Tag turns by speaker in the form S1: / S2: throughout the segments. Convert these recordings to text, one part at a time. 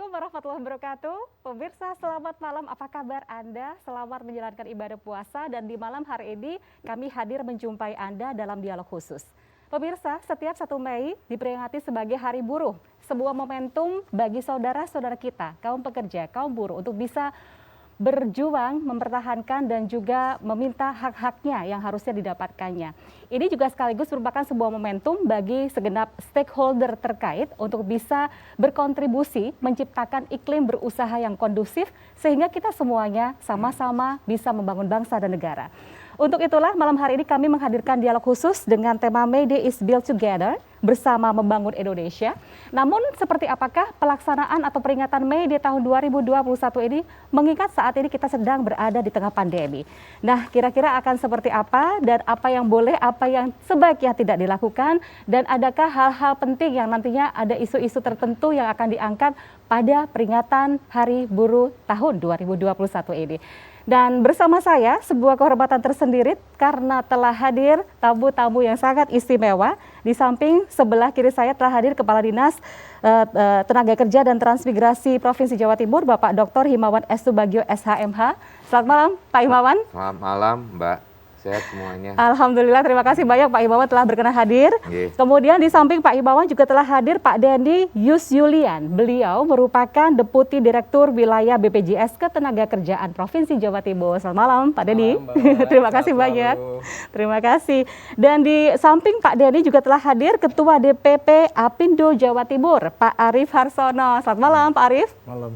S1: Assalamualaikum warahmatullahi wabarakatuh. Pemirsa, selamat malam. Apa kabar Anda? Selamat menjalankan ibadah puasa dan di malam hari ini kami hadir menjumpai Anda dalam dialog khusus. Pemirsa, setiap 1 Mei diperingati sebagai Hari Buruh, sebuah momentum bagi saudara-saudara kita, kaum pekerja, kaum buruh untuk bisa berjuang, mempertahankan dan juga meminta hak-haknya yang harusnya didapatkannya. Ini juga sekaligus merupakan sebuah momentum bagi segenap stakeholder terkait untuk bisa berkontribusi menciptakan iklim berusaha yang kondusif sehingga kita semuanya sama-sama bisa membangun bangsa dan negara. Untuk itulah malam hari ini kami menghadirkan dialog khusus dengan tema May Day is Built Together bersama membangun Indonesia. Namun seperti apakah pelaksanaan atau peringatan May Day tahun 2021 ini mengingat saat ini kita sedang berada di tengah pandemi. Nah, kira-kira akan seperti apa dan apa yang boleh, apa yang sebaiknya tidak dilakukan dan adakah hal-hal penting yang nantinya ada isu-isu tertentu yang akan diangkat pada peringatan Hari Buruh tahun 2021 ini. Dan bersama saya sebuah kehormatan tersendiri karena telah hadir tamu-tamu yang sangat istimewa. Di samping sebelah kiri saya telah hadir Kepala Dinas Tenaga Kerja dan Transmigrasi Provinsi Jawa Timur, Bapak Dr. Himawan S. Subagio SHMH. Selamat malam Pak Himawan.
S2: Selamat malam Mbak. Sehat semuanya.
S1: Alhamdulillah, terima kasih banyak Pak Himawan telah berkenan hadir. Kemudian di samping Pak Himawan juga telah hadir Pak Dendi Yus Yulian. Beliau merupakan Deputi Direktur Wilayah BPJS Ketenagakerjaan Provinsi Jawa Timur. Selamat malam Pak Dendi. Terima kasih banyak. Terima kasih. Dan di samping Pak Dendi juga telah hadir Ketua DPP Apindo Jawa Timur, Pak Arief Harsono. Selamat malam Pak Arief.
S3: Malam.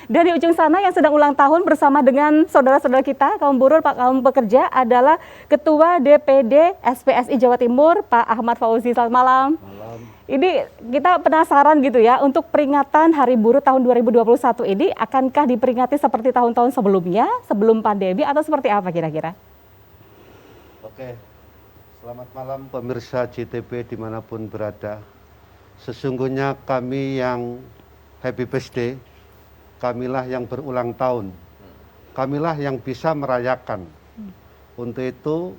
S1: Dan di ujung sana yang sedang ulang tahun bersama dengan saudara-saudara kita, kaum buruh, kaum pekerja adalah Ketua DPD SPSI Jawa Timur, Pak Ahmad Fauzi. Selamat malam.
S3: Malam.
S1: Ini kita penasaran gitu ya, untuk peringatan Hari Buruh tahun 2021 ini, akankah diperingati seperti tahun-tahun sebelumnya, sebelum pandemi, atau seperti apa kira-kira?
S3: Oke, selamat malam pemirsa JTB dimanapun berada. Sesungguhnya kami yang happy birthday, kamilah yang berulang tahun, kamilah yang bisa merayakan. Untuk itu,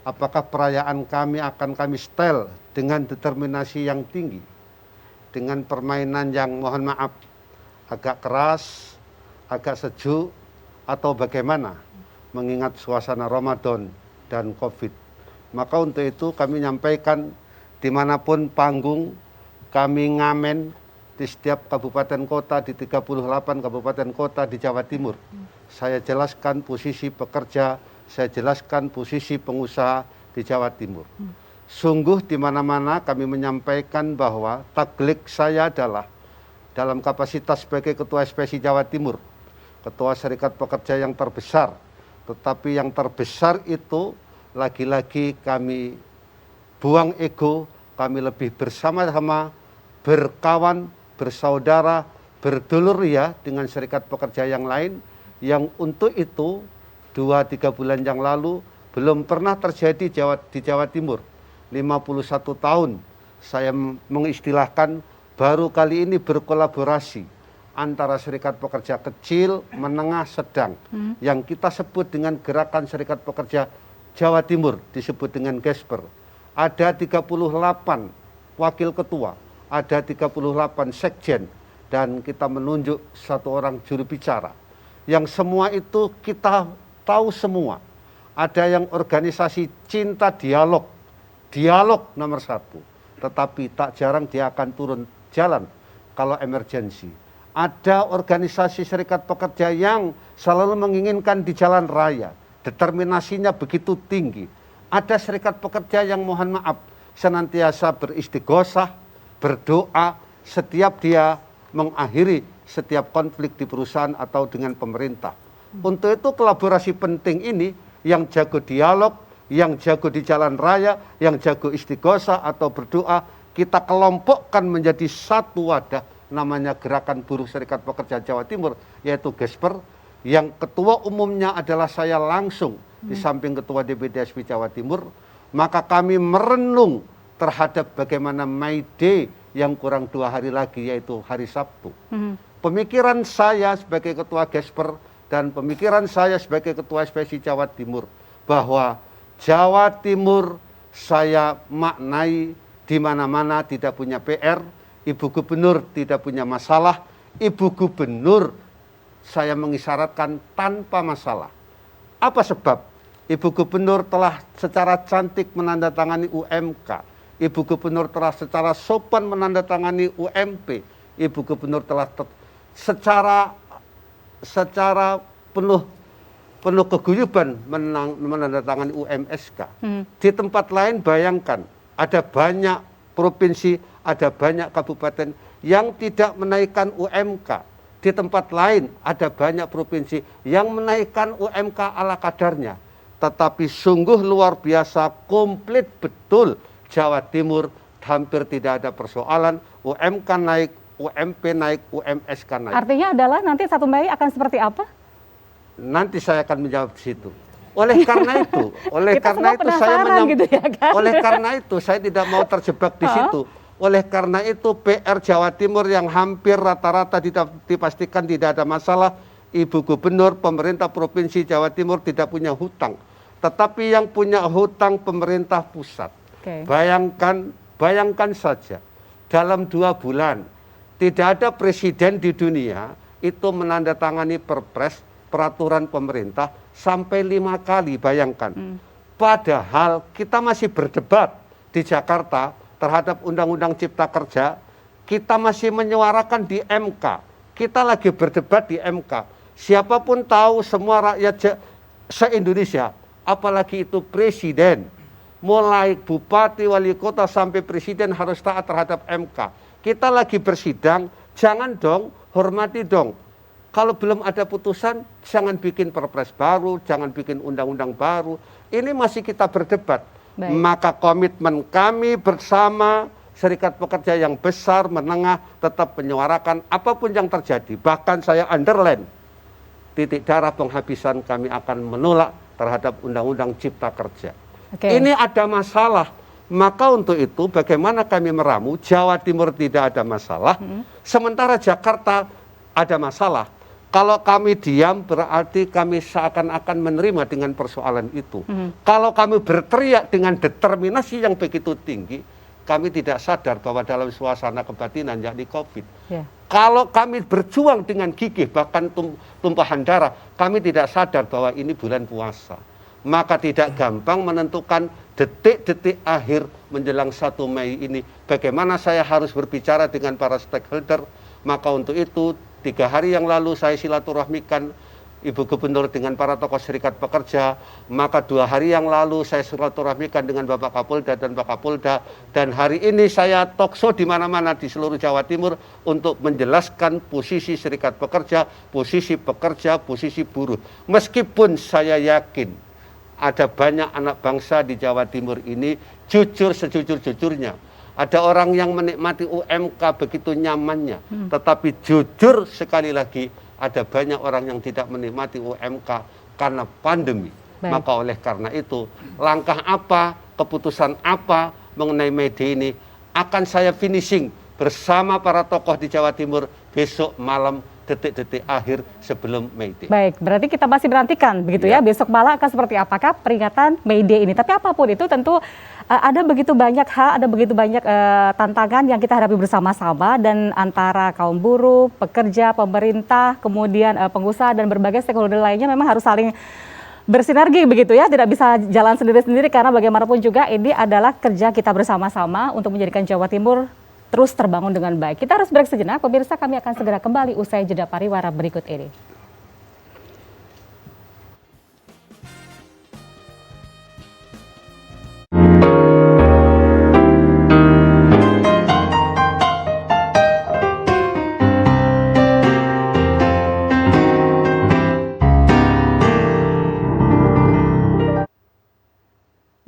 S3: apakah perayaan kami akan kami setel dengan determinasi yang tinggi, dengan permainan yang mohon maaf agak keras, agak sejuk, atau bagaimana, mengingat suasana Ramadan dan COVID. Maka untuk itu kami nyampaikan dimanapun panggung, kami ngamen di setiap kabupaten kota, di 38 kabupaten kota di Jawa Timur. Saya jelaskan posisi pekerja, saya jelaskan posisi pengusaha di Jawa Timur. Sungguh di mana-mana kami menyampaikan bahwa taglik saya adalah dalam kapasitas sebagai Ketua SPSI Jawa Timur, Ketua Serikat Pekerja yang terbesar, tetapi yang terbesar itu lagi-lagi kami buang ego, kami lebih bersama-sama, berkawan, bersaudara, berdulur ya dengan serikat pekerja yang lain, yang untuk itu 2-3 bulan yang lalu belum pernah terjadi di Jawa Timur. 51 tahun saya mengistilahkan baru kali ini berkolaborasi antara serikat pekerja kecil, menengah, sedang, yang kita sebut dengan Gerakan Serikat Pekerja Jawa Timur, disebut dengan Gesper. Ada 38 wakil ketua, ada 38 sekjen, dan kita menunjuk 1 orang juru bicara. Yang semua itu kita tahu semua. Ada yang organisasi cinta dialog, dialog nomor 1. Tetapi tak jarang dia akan turun jalan kalau emergensi. Ada organisasi serikat pekerja yang selalu menginginkan di jalan raya. Determinasinya begitu tinggi. Ada serikat pekerja yang mohon maaf senantiasa beristighosah, berdoa setiap dia mengakhiri setiap konflik di perusahaan atau dengan pemerintah. Untuk itu kolaborasi penting ini, yang jago dialog, yang jago di jalan raya, yang jago istighosah atau berdoa, kita kelompokkan menjadi satu wadah, namanya Gerakan Buruh Serikat Pekerja Jawa Timur, yaitu Gesper, yang ketua umumnya adalah saya langsung, di samping Ketua DPD SPSI Jawa Timur. Maka kami merenung terhadap bagaimana May Day yang kurang 2 hari lagi, yaitu hari Sabtu. Pemikiran saya sebagai Ketua Gesper dan pemikiran saya sebagai Ketua SPSI Jawa Timur, bahwa Jawa Timur saya maknai di mana-mana tidak punya PR, Ibu Gubernur tidak punya masalah, Ibu Gubernur saya mengisyaratkan tanpa masalah. Apa sebab? Ibu Gubernur telah secara cantik menandatangani UMK. Ibu Gubernur telah secara sopan menandatangani UMP. Ibu Gubernur telah secara penuh keguyuban menandatangani UMSK. Di tempat lain bayangkan, ada banyak provinsi, ada banyak kabupaten yang tidak menaikkan UMK. Di tempat lain ada banyak provinsi yang menaikkan UMK ala kadarnya. Tetapi sungguh luar biasa, komplit betul Jawa Timur, hampir tidak ada persoalan, UMK naik, UMP naik, UMSK naik.
S1: Artinya adalah nanti 1 Mei akan seperti apa?
S3: Nanti saya akan menjawab di situ. Oleh karena itu,
S1: gitu ya, kan?
S3: oleh karena itu saya tidak mau terjebak di situ. Oleh karena itu PR Jawa Timur yang hampir rata-rata dipastikan tidak ada masalah. Ibu Gubernur, pemerintah Provinsi Jawa Timur tidak punya hutang. Tetapi yang punya hutang pemerintah pusat. Bayangkan saja, dalam 2 bulan tidak ada presiden di dunia itu menandatangani perpres, peraturan pemerintah sampai 5 kali, bayangkan. Padahal kita masih berdebat di Jakarta terhadap Undang-Undang Cipta Kerja, kita masih menyuarakan di MK, kita lagi berdebat di MK. Siapapun tahu, semua rakyat se-Indonesia, apalagi itu presiden, mulai bupati, wali kota sampai presiden harus taat terhadap MK. Kita lagi bersidang, jangan dong, hormati dong. Kalau belum ada putusan, jangan bikin perpres baru, jangan bikin undang-undang baru. Ini masih kita berdebat. Baik. Maka komitmen kami bersama serikat pekerja yang besar, menengah, tetap menyuarakan apapun yang terjadi. Bahkan saya underline, titik darah penghabisan kami akan menolak terhadap Undang-Undang Cipta Kerja. Ini ada masalah. Maka untuk itu bagaimana kami meramu Jawa Timur tidak ada masalah, sementara Jakarta ada masalah. Kalau kami diam berarti kami seakan-akan menerima dengan persoalan itu. Kalau kami berteriak dengan determinasi yang begitu tinggi, kami tidak sadar bahwa dalam suasana kebatinan yakni COVID. Kalau kami berjuang dengan gigih bahkan tumpahan darah, kami tidak sadar bahwa ini bulan puasa. Maka tidak gampang menentukan detik-detik akhir menjelang 1 Mei ini. Bagaimana saya harus berbicara dengan para stakeholder. Maka untuk itu 3 hari yang lalu saya silaturahmikan Ibu Gubernur dengan para tokoh serikat pekerja. Maka 2 hari yang lalu saya silaturahmikan dengan Bapak Kapolda dan Pak Kapolda. Dan hari ini saya talkshow di mana-mana di seluruh Jawa Timur untuk menjelaskan posisi serikat pekerja, posisi buruh. Meskipun saya yakin ada banyak anak bangsa di Jawa Timur ini jujur sejujur-jujurnya. Ada orang yang menikmati UMK begitu nyamannya. Tetapi jujur sekali lagi, ada banyak orang yang tidak menikmati UMK karena pandemi. Maka oleh karena itu, langkah apa, keputusan apa mengenai May Day ini akan saya finishing bersama para tokoh di Jawa Timur besok malam, detik-detik akhir sebelum May Day.
S1: Baik, berarti kita masih menantikan begitu ya, besok malam akan seperti apakah peringatan May Day ini. Tapi apapun itu tentu ada begitu banyak hal, ada begitu banyak tantangan yang kita hadapi bersama-sama dan antara kaum buruh, pekerja, pemerintah, kemudian pengusaha dan berbagai stakeholder lainnya memang harus saling bersinergi begitu ya, tidak bisa jalan sendiri-sendiri karena bagaimanapun juga ini adalah kerja kita bersama-sama untuk menjadikan Jawa Timur terus terbangun dengan baik. Kita harus break sejenak, pemirsa, kami akan segera kembali usai jeda pariwara berikut ini.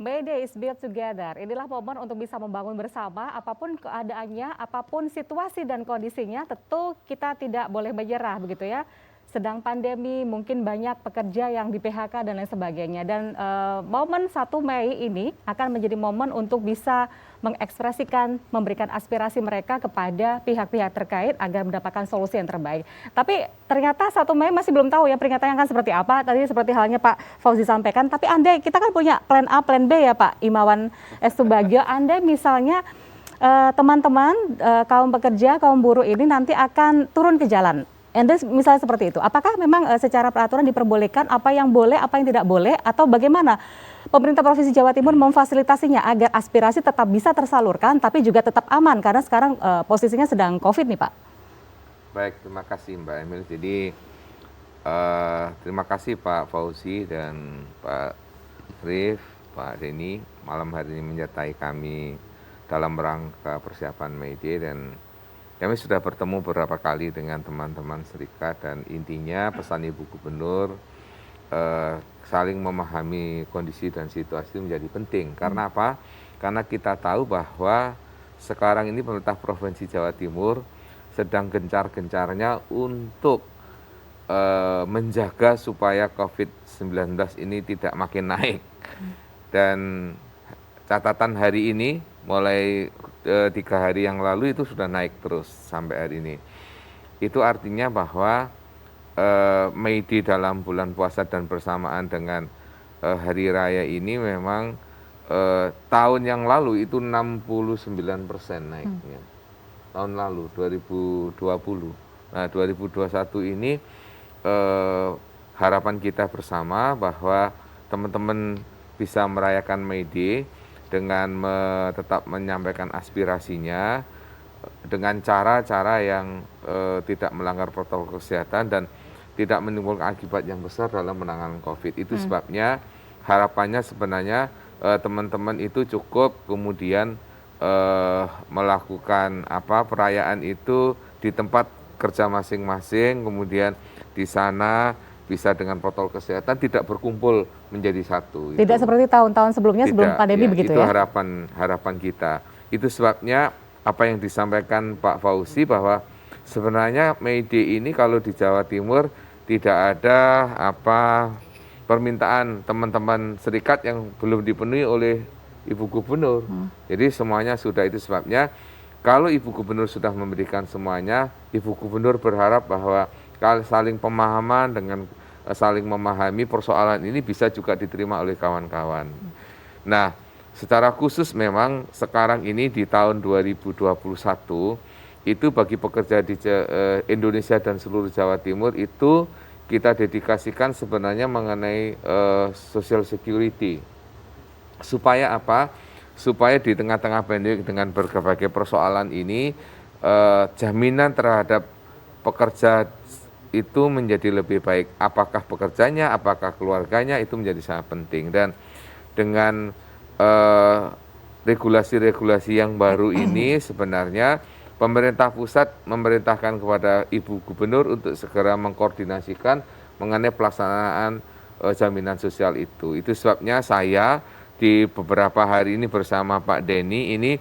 S1: May Day is built together. Inilah momen untuk bisa membangun bersama, apapun keadaannya, apapun situasi dan kondisinya, tentu kita tidak boleh menyerah begitu ya. Sedang pandemi, mungkin banyak pekerja yang di PHK dan lain sebagainya. Dan momen 1 Mei ini akan menjadi momen untuk bisa mengekspresikan, memberikan aspirasi mereka kepada pihak-pihak terkait agar mendapatkan solusi yang terbaik. Tapi ternyata 1 Mei masih belum tahu ya peringatannya akan seperti apa. Tadi seperti halnya Pak Fauzi sampaikan, tapi Anda, kita kan punya plan A, plan B ya Pak Imawan S. Subagio. Anda misalnya teman-teman kaum pekerja, kaum buruh ini nanti akan turun ke jalan. Anda misalnya seperti itu, apakah memang secara peraturan diperbolehkan apa yang boleh, apa yang tidak boleh, atau bagaimana pemerintah Provinsi Jawa Timur memfasilitasinya agar aspirasi tetap bisa tersalurkan, tapi juga tetap aman, karena sekarang posisinya sedang COVID nih Pak?
S2: Baik, terima kasih Mbak Emil. Jadi terima kasih Pak Fauzi dan Pak Rif, Pak Denny, malam hari ini menyertai kami dalam rangka persiapan May Day, dan kami sudah bertemu beberapa kali dengan teman-teman serikat, dan intinya pesan Ibu Gubernur saling memahami kondisi dan situasi menjadi penting. Karena apa? Karena kita tahu bahwa sekarang ini pemerintah Provinsi Jawa Timur sedang gencar-gencarnya untuk menjaga supaya COVID-19 ini tidak makin naik. Dan catatan hari ini mulai 3 hari yang lalu itu sudah naik terus sampai hari ini. Itu artinya bahwa May Day dalam bulan puasa dan bersamaan dengan hari raya ini memang tahun yang lalu itu 69% naiknya. Tahun lalu 2020. Nah 2021 ini harapan kita bersama bahwa teman-teman bisa merayakan May Day dengan tetap menyampaikan aspirasinya dengan cara-cara yang tidak melanggar protokol kesehatan dan tidak menimbulkan akibat yang besar dalam penanganan COVID. Itu sebabnya harapannya sebenarnya teman-teman itu cukup kemudian melakukan perayaan itu di tempat kerja masing-masing, kemudian di sana bisa dengan protokol kesehatan tidak berkumpul menjadi satu.
S1: Tidak seperti tahun-tahun sebelumnya, sebelum pandemi begitu
S2: itu
S1: ya?
S2: harapan kita. Itu sebabnya apa yang disampaikan Pak Fauzi bahwa sebenarnya May Day ini kalau di Jawa Timur tidak ada permintaan teman-teman serikat yang belum dipenuhi oleh Ibu Gubernur. Jadi semuanya sudah, itu sebabnya kalau Ibu Gubernur sudah memberikan semuanya, Ibu Gubernur berharap bahwa saling pemahaman dengan saling memahami persoalan ini bisa juga diterima oleh kawan-kawan. Nah, secara khusus memang sekarang ini di tahun 2021 itu bagi pekerja di Indonesia dan seluruh Jawa Timur itu kita dedikasikan sebenarnya mengenai social security. Supaya apa? Supaya di tengah-tengah pandemi dengan berbagai persoalan ini jaminan terhadap pekerja itu menjadi lebih baik. Apakah pekerjanya, apakah keluarganya, itu menjadi sangat penting. Dan dengan regulasi-regulasi yang baru ini sebenarnya pemerintah pusat memerintahkan kepada Ibu Gubernur untuk segera mengkoordinasikan mengenai pelaksanaan jaminan sosial itu. Itu sebabnya saya di beberapa hari ini bersama Pak Denny ini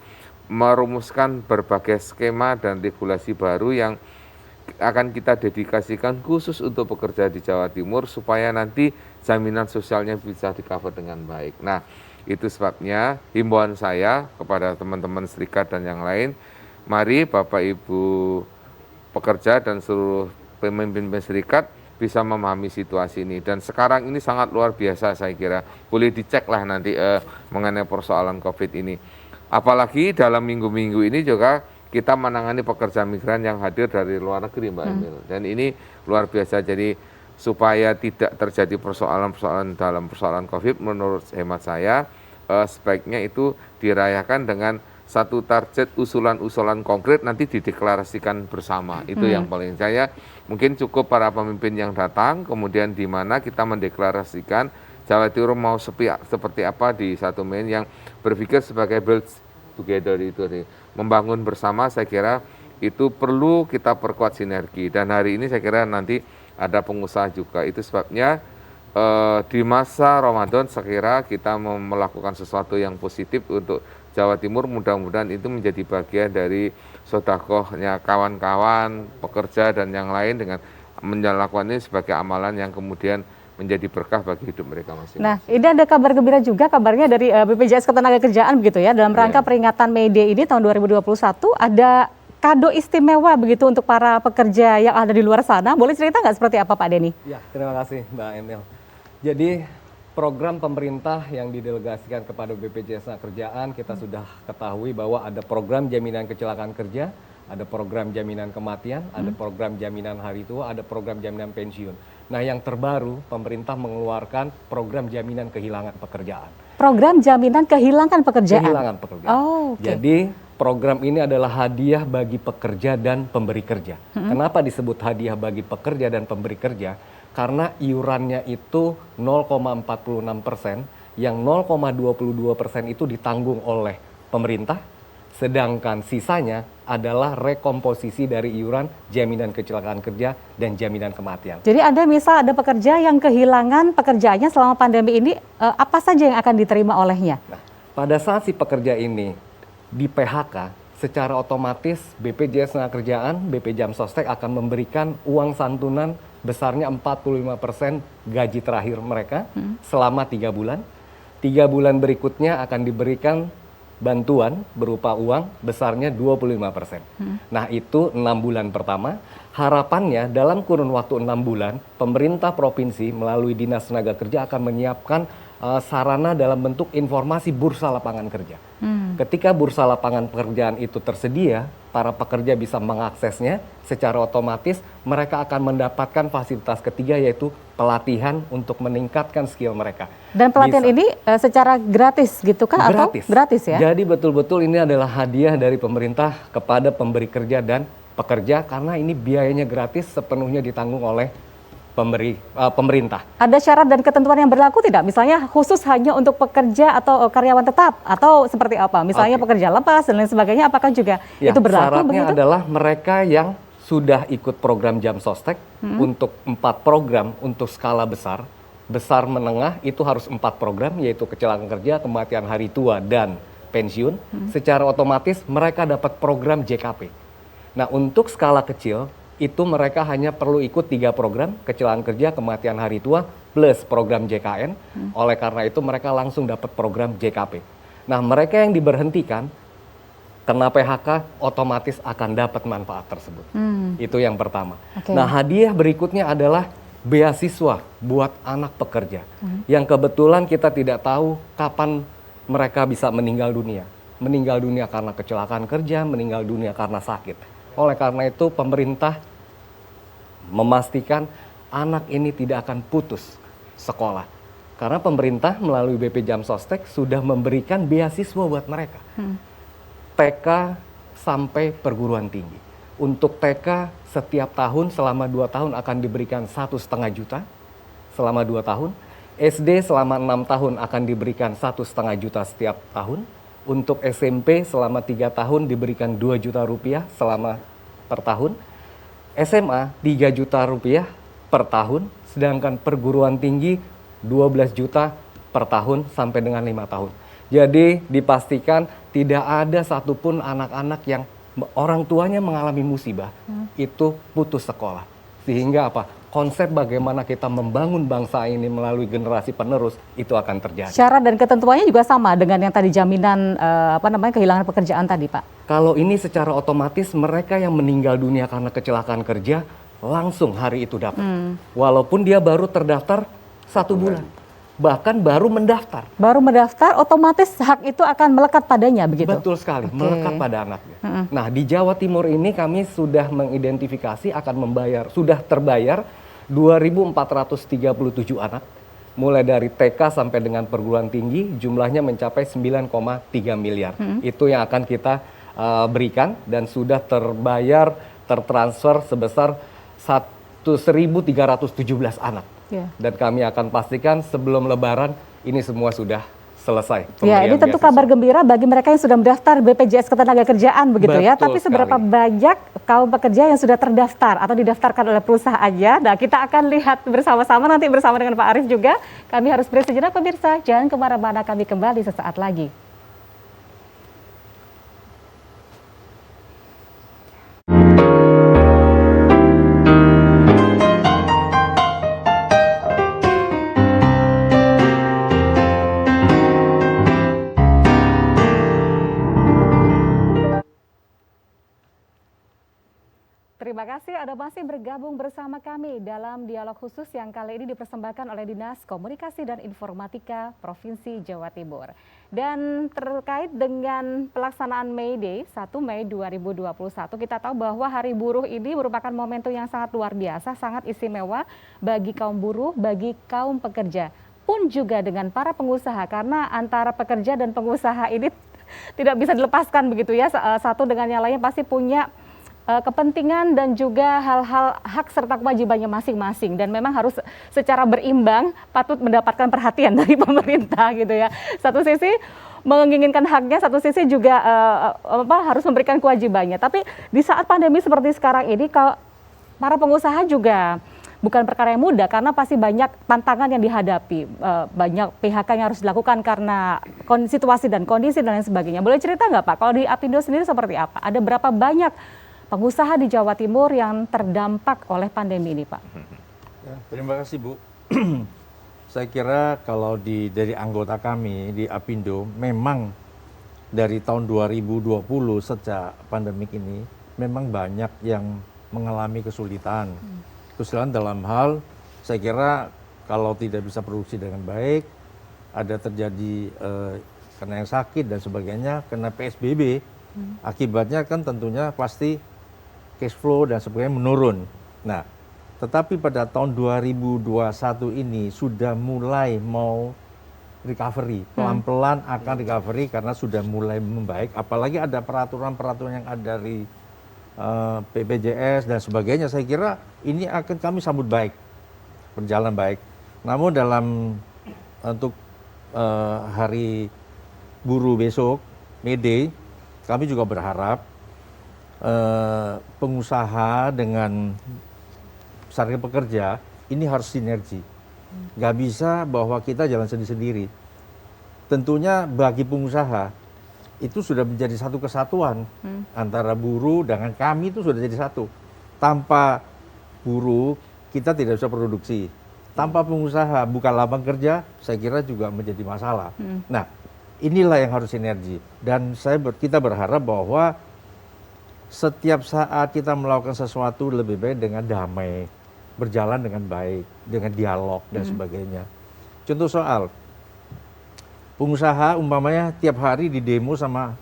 S2: merumuskan berbagai skema dan regulasi baru yang akan kita dedikasikan khusus untuk pekerja di Jawa Timur supaya nanti jaminan sosialnya bisa di-cover dengan baik. Nah, itu sebabnya himbauan saya kepada teman-teman serikat dan yang lain, mari Bapak Ibu pekerja dan seluruh pemimpin serikat bisa memahami situasi ini. Dan sekarang ini sangat luar biasa saya kira. Boleh dicek lah nanti mengenai persoalan COVID ini. Apalagi dalam minggu-minggu ini juga kita menangani pekerja migran yang hadir dari luar negeri, Mbak Emil. Dan ini luar biasa. Jadi supaya tidak terjadi persoalan-persoalan dalam persoalan COVID, menurut hemat saya sebaiknya itu dirayakan dengan satu target usulan-usulan konkret nanti dideklarasikan bersama. Itu yang paling saya mungkin cukup para pemimpin yang datang, kemudian di mana kita mendeklarasikan Jawa Timur mau seperti apa di 1 Mei yang berpikir sebagai build together itu. Membangun bersama saya kira itu perlu kita perkuat sinergi, dan hari ini saya kira nanti ada pengusaha juga. Itu sebabnya di masa Ramadan saya kira kita melakukan sesuatu yang positif untuk Jawa Timur, mudah-mudahan itu menjadi bagian dari sedekahnya kawan-kawan pekerja dan yang lain dengan melakukan ini sebagai amalan yang kemudian menjadi berkah bagi hidup mereka masing-masing.
S1: Nah, ini ada kabar gembira juga, kabarnya dari BPJS Ketenagakerjaan begitu ya, dalam rangka peringatan May Day ini tahun 2021 ada kado istimewa begitu untuk para pekerja yang ada di luar sana. Boleh cerita nggak seperti apa Pak Denny?
S4: Ya, terima kasih Mbak Emil. Jadi program pemerintah yang didelegasikan kepada BPJS Kerjaan, kita sudah ketahui bahwa ada program jaminan kecelakaan kerja, ada program jaminan kematian, ada program jaminan hari tua, ada program jaminan pensiun. Nah, yang terbaru pemerintah mengeluarkan program jaminan kehilangan pekerjaan.
S1: Program jaminan kehilangan pekerjaan?
S4: Kehilangan pekerjaan.
S1: Oh, okay.
S4: Jadi program ini adalah hadiah bagi pekerja dan pemberi kerja. Kenapa disebut hadiah bagi pekerja dan pemberi kerja? Karena iurannya itu 0,46%, yang 0,22% itu ditanggung oleh pemerintah, sedangkan sisanya adalah rekomposisi dari iuran jaminan kecelakaan kerja dan jaminan kematian.
S1: Jadi Anda misal ada pekerja yang kehilangan pekerjaannya selama pandemi ini, apa saja yang akan diterima olehnya?
S4: Nah, pada saat si pekerja ini di PHK, secara otomatis BPJS Kerjaan, BP Jam Sostek akan memberikan uang santunan besarnya 45% gaji terakhir mereka selama 3 bulan. 3 bulan berikutnya akan diberikan bantuan berupa uang besarnya 25%. Nah, itu 6 bulan pertama. Harapannya dalam kurun waktu 6 bulan, pemerintah provinsi melalui Dinas Tenaga Kerja akan menyiapkan sarana dalam bentuk informasi bursa lapangan kerja. Ketika bursa lapangan pekerjaan itu tersedia, para pekerja bisa mengaksesnya, secara otomatis mereka akan mendapatkan fasilitas ketiga, yaitu pelatihan untuk meningkatkan skill mereka.
S1: Dan pelatihan ini secara gratis gitu kah?
S4: Gratis.
S1: Atau gratis ya?
S4: Jadi betul-betul ini adalah hadiah dari pemerintah kepada pemberi kerja dan pekerja, karena ini biayanya gratis, sepenuhnya ditanggung oleh pemerintah.
S1: Ada syarat dan ketentuan yang berlaku tidak? Misalnya khusus hanya untuk pekerja atau karyawan tetap, atau seperti apa? Misalnya pekerja lepas dan lain sebagainya, apakah juga itu berlaku?
S4: Syaratnya adalah mereka yang sudah ikut program Jam Sostek untuk 4 program untuk skala besar, menengah itu harus 4 program, yaitu kecelakaan kerja, kematian hari tua, dan pensiun. Secara otomatis mereka dapat program JKP. Nah, untuk skala kecil, itu mereka hanya perlu ikut 3 program, kecelakaan kerja, kematian hari tua, plus program JKN. Oleh karena itu mereka langsung dapat program JKP. Nah, mereka yang diberhentikan, kena PHK, otomatis akan dapat manfaat tersebut. Itu yang pertama. Nah, hadiah berikutnya adalah beasiswa buat anak pekerja. Yang kebetulan kita tidak tahu kapan mereka bisa meninggal dunia. Meninggal dunia karena kecelakaan kerja, meninggal dunia karena sakit. Oleh karena itu pemerintah memastikan anak ini tidak akan putus sekolah. Karena pemerintah melalui BP Jam Sostek sudah memberikan beasiswa buat mereka. TK sampai perguruan tinggi. Untuk TK setiap tahun selama 2 tahun akan diberikan 1,5 juta selama 2 tahun. SD selama 6 tahun akan diberikan 1,5 juta setiap tahun. Untuk SMP selama 3 tahun diberikan 2 juta rupiah selama per tahun. SMA 3 juta rupiah per tahun, sedangkan perguruan tinggi 12 juta per tahun sampai dengan 5 tahun. Jadi dipastikan tidak ada satupun anak-anak yang orang tuanya mengalami musibah itu putus sekolah. Sehingga apa? Konsep bagaimana kita membangun bangsa ini melalui generasi penerus itu akan terjadi.
S1: Syarat dan ketentuannya juga sama dengan yang tadi jaminan kehilangan pekerjaan tadi, Pak.
S4: Kalau ini secara otomatis mereka yang meninggal dunia karena kecelakaan kerja langsung hari itu dapat. Walaupun dia baru terdaftar 1 bulan. Bahkan baru mendaftar.
S1: Baru mendaftar, otomatis hak itu akan melekat padanya, begitu?
S4: Betul sekali, melekat pada anaknya. Nah, di Jawa Timur ini kami sudah mengidentifikasi akan membayar, sudah terbayar 2.437 anak. Mulai dari TK sampai dengan perguruan tinggi, jumlahnya mencapai 9,3 miliar. Itu yang akan kita berikan dan sudah terbayar, tertransfer sebesar 1.317 anak. Dan kami akan pastikan sebelum Lebaran ini semua sudah selesai.
S1: Ya, ini tentu kabar gembira bagi mereka yang sudah mendaftar BPJS Ketenagakerjaan begitu. Betul ya. Tapi seberapa banyak kaum pekerja yang sudah terdaftar atau didaftarkan oleh perusahaannya? Nah, kita akan lihat bersama-sama nanti bersama dengan Pak Arief juga. Kami harus break sejenak pemirsa. Jangan kemana-mana, kami kembali sesaat lagi. Terima kasih Anda masih bergabung bersama kami dalam dialog khusus yang kali ini dipersembahkan oleh Dinas Komunikasi dan Informatika Provinsi Jawa Timur. Dan terkait dengan pelaksanaan May Day 1 Mei 2021, kita tahu bahwa Hari Buruh ini merupakan momentum yang sangat luar biasa, sangat istimewa bagi kaum buruh, bagi kaum pekerja, pun juga dengan para pengusaha, karena antara pekerja dan pengusaha ini tidak bisa dilepaskan begitu ya, satu dengan yang lainnya pasti punya kepentingan dan juga hal-hal hak serta kewajibannya masing-masing, dan memang harus secara berimbang patut mendapatkan perhatian dari pemerintah gitu ya. Satu sisi menginginkan haknya, satu sisi juga harus memberikan kewajibannya. Tapi di saat pandemi seperti sekarang ini, para pengusaha juga bukan perkara yang mudah, karena pasti banyak tantangan yang dihadapi, banyak PHK yang harus dilakukan karena situasi dan kondisi dan lain sebagainya. Boleh cerita nggak Pak, kalau di Apindo sendiri seperti apa? Ada berapa banyak pengusaha di Jawa Timur yang terdampak oleh pandemi ini, Pak?
S5: Ya, terima kasih, Bu. Saya kira kalau dari anggota kami di Apindo, memang dari tahun 2020 sejak pandemik ini, memang banyak yang mengalami kesulitan. Kesulitan dalam hal, saya kira kalau tidak bisa produksi dengan baik, ada terjadi kena yang sakit dan sebagainya, kena PSBB, akibatnya kan tentunya pasti cash flow dan sebagainya menurun. Nah, tetapi pada tahun 2021 ini sudah mulai mau recovery, pelan-pelan akan recovery karena sudah mulai membaik. Apalagi ada peraturan-peraturan yang ada dari BPJS dan sebagainya. Saya kira ini akan kami sambut baik, berjalan baik. Namun untuk hari buruh besok, May Day, kami juga berharap pengusaha dengan serikat pekerja ini harus sinergi. Nggak bisa bahwa kita jalan sendiri-sendiri. Tentunya bagi pengusaha itu sudah menjadi satu kesatuan antara buruh dengan kami, itu sudah jadi satu. Tanpa buruh kita tidak bisa produksi. Tanpa pengusaha buka lapangan kerja, saya kira juga menjadi masalah. Nah, inilah yang harus sinergi. Dan kita berharap bahwa setiap saat kita melakukan sesuatu lebih baik dengan damai, berjalan dengan baik, dengan dialog dan sebagainya. Contoh soal pengusaha umpamanya tiap hari di demo sama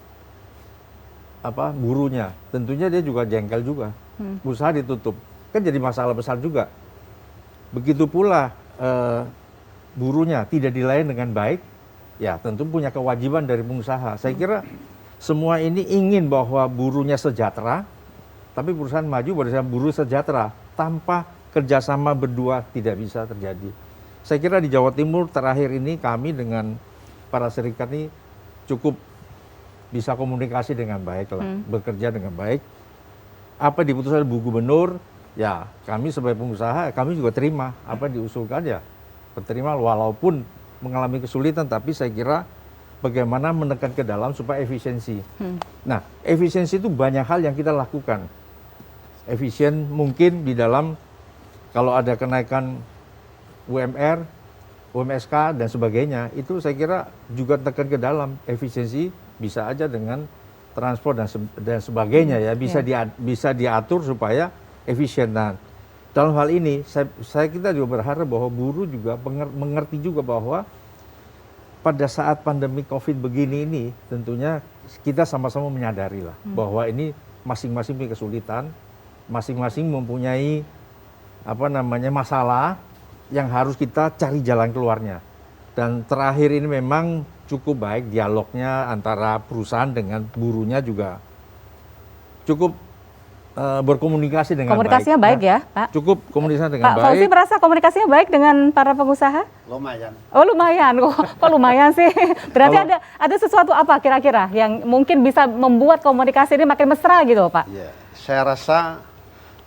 S5: buruhnya, tentunya dia juga jengkel juga. Usaha ditutup, kan jadi masalah besar juga. Begitu pula buruhnya tidak dilayani dengan baik, ya tentu punya kewajiban dari pengusaha. Saya kira semua ini ingin bahwa buruhnya sejahtera, tapi perusahaan maju berdasarkan buruh sejahtera. Tanpa kerjasama berdua tidak bisa terjadi. Saya kira di Jawa Timur terakhir ini kami dengan para serikat ini cukup bisa komunikasi dengan baik lah, bekerja dengan baik. Apa diputuskan Bu Gubernur, ya kami sebagai pengusaha, kami juga terima apa yang diusulkan, ya berterima walaupun mengalami kesulitan, tapi saya kira bagaimana menekan ke dalam supaya efisiensi. Nah, efisiensi itu banyak hal yang kita lakukan. Efisien mungkin di dalam kalau ada kenaikan UMR, UMSK dan sebagainya, itu saya kira juga tekan ke dalam efisiensi, bisa aja dengan transport dan sebagainya ya, bisa diatur supaya efisien. Nah, dalam hal ini kita juga berharap bahwa buruh juga mengerti juga bahwa pada saat pandemi COVID begini ini, tentunya kita sama-sama menyadari lah bahwa ini masing-masing punya kesulitan, masing-masing mempunyai masalah yang harus kita cari jalan keluarnya. Dan terakhir ini memang cukup baik dialognya antara perusahaan dengan buruhnya juga cukup berkomunikasi dengan
S1: komunikasinya baik ya, Pak?
S5: Cukup komunikasi dengan
S1: Pak
S5: baik.
S1: Pak Fauzi merasa komunikasinya baik dengan para pengusaha?
S3: Lumayan.
S1: Oh lumayan, kok lumayan sih? Berarti ada sesuatu apa kira-kira yang mungkin bisa membuat komunikasi ini makin mesra gitu, Pak?
S3: Ya, saya rasa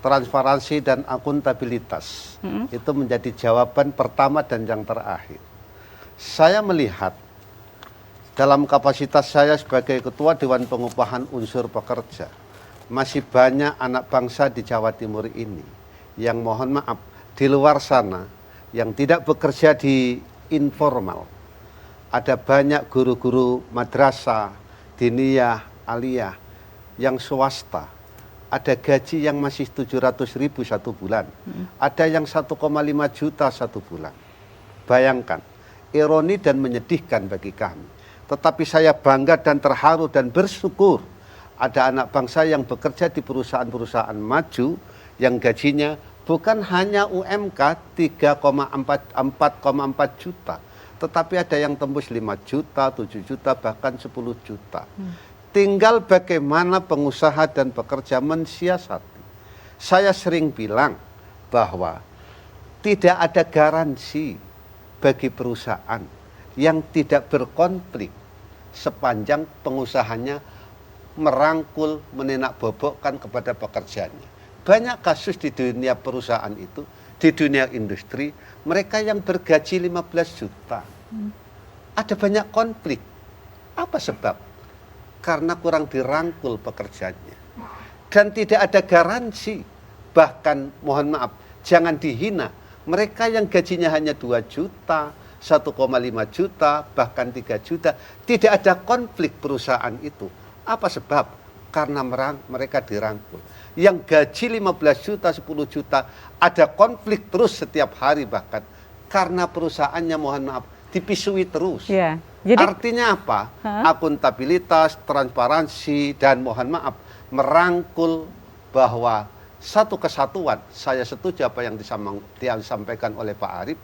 S3: transparansi dan akuntabilitas itu menjadi jawaban pertama dan yang terakhir. Saya melihat dalam kapasitas saya sebagai Ketua Dewan Pengupahan Unsur Pekerja, masih banyak anak bangsa di Jawa Timur ini yang mohon maaf di luar sana yang tidak bekerja di informal. Ada banyak guru-guru madrasah, diniyah, aliyah yang swasta. ada gaji yang masih 700.000 satu bulan, ada yang 1,5 juta satu bulan. Bayangkan, ironi dan menyedihkan bagi kami. Tetapi saya bangga dan terharu dan bersyukur ada anak bangsa yang bekerja di perusahaan-perusahaan maju yang gajinya bukan hanya UMK 4,4 juta, tetapi ada yang tembus 5 juta, 7 juta, bahkan 10 juta. Tinggal bagaimana pengusaha dan pekerja mensiasati. Saya sering bilang bahwa tidak ada garansi bagi perusahaan yang tidak berkonflik sepanjang pengusahanya merangkul, menenak bobokkan kepada pekerjaannya. Banyak kasus di dunia perusahaan itu, di dunia industri, mereka yang bergaji 15 juta. Ada banyak konflik. Apa sebab? Karena kurang dirangkul pekerjaannya. Dan tidak ada garansi, bahkan mohon maaf, jangan dihina. Mereka yang gajinya hanya 2 juta, 1,5 juta, bahkan 3 juta, tidak ada konflik perusahaan itu. Apa sebab? Karena mereka dirangkul. Yang gaji 15 juta, 10 juta, ada konflik terus setiap hari bahkan. Karena perusahaannya mohon maaf, dipisui terus.
S1: Yeah. Jadi,
S3: artinya apa? Akuntabilitas, transparansi, dan mohon maaf, merangkul bahwa satu kesatuan. Saya setuju apa yang disampaikan oleh Pak Arief.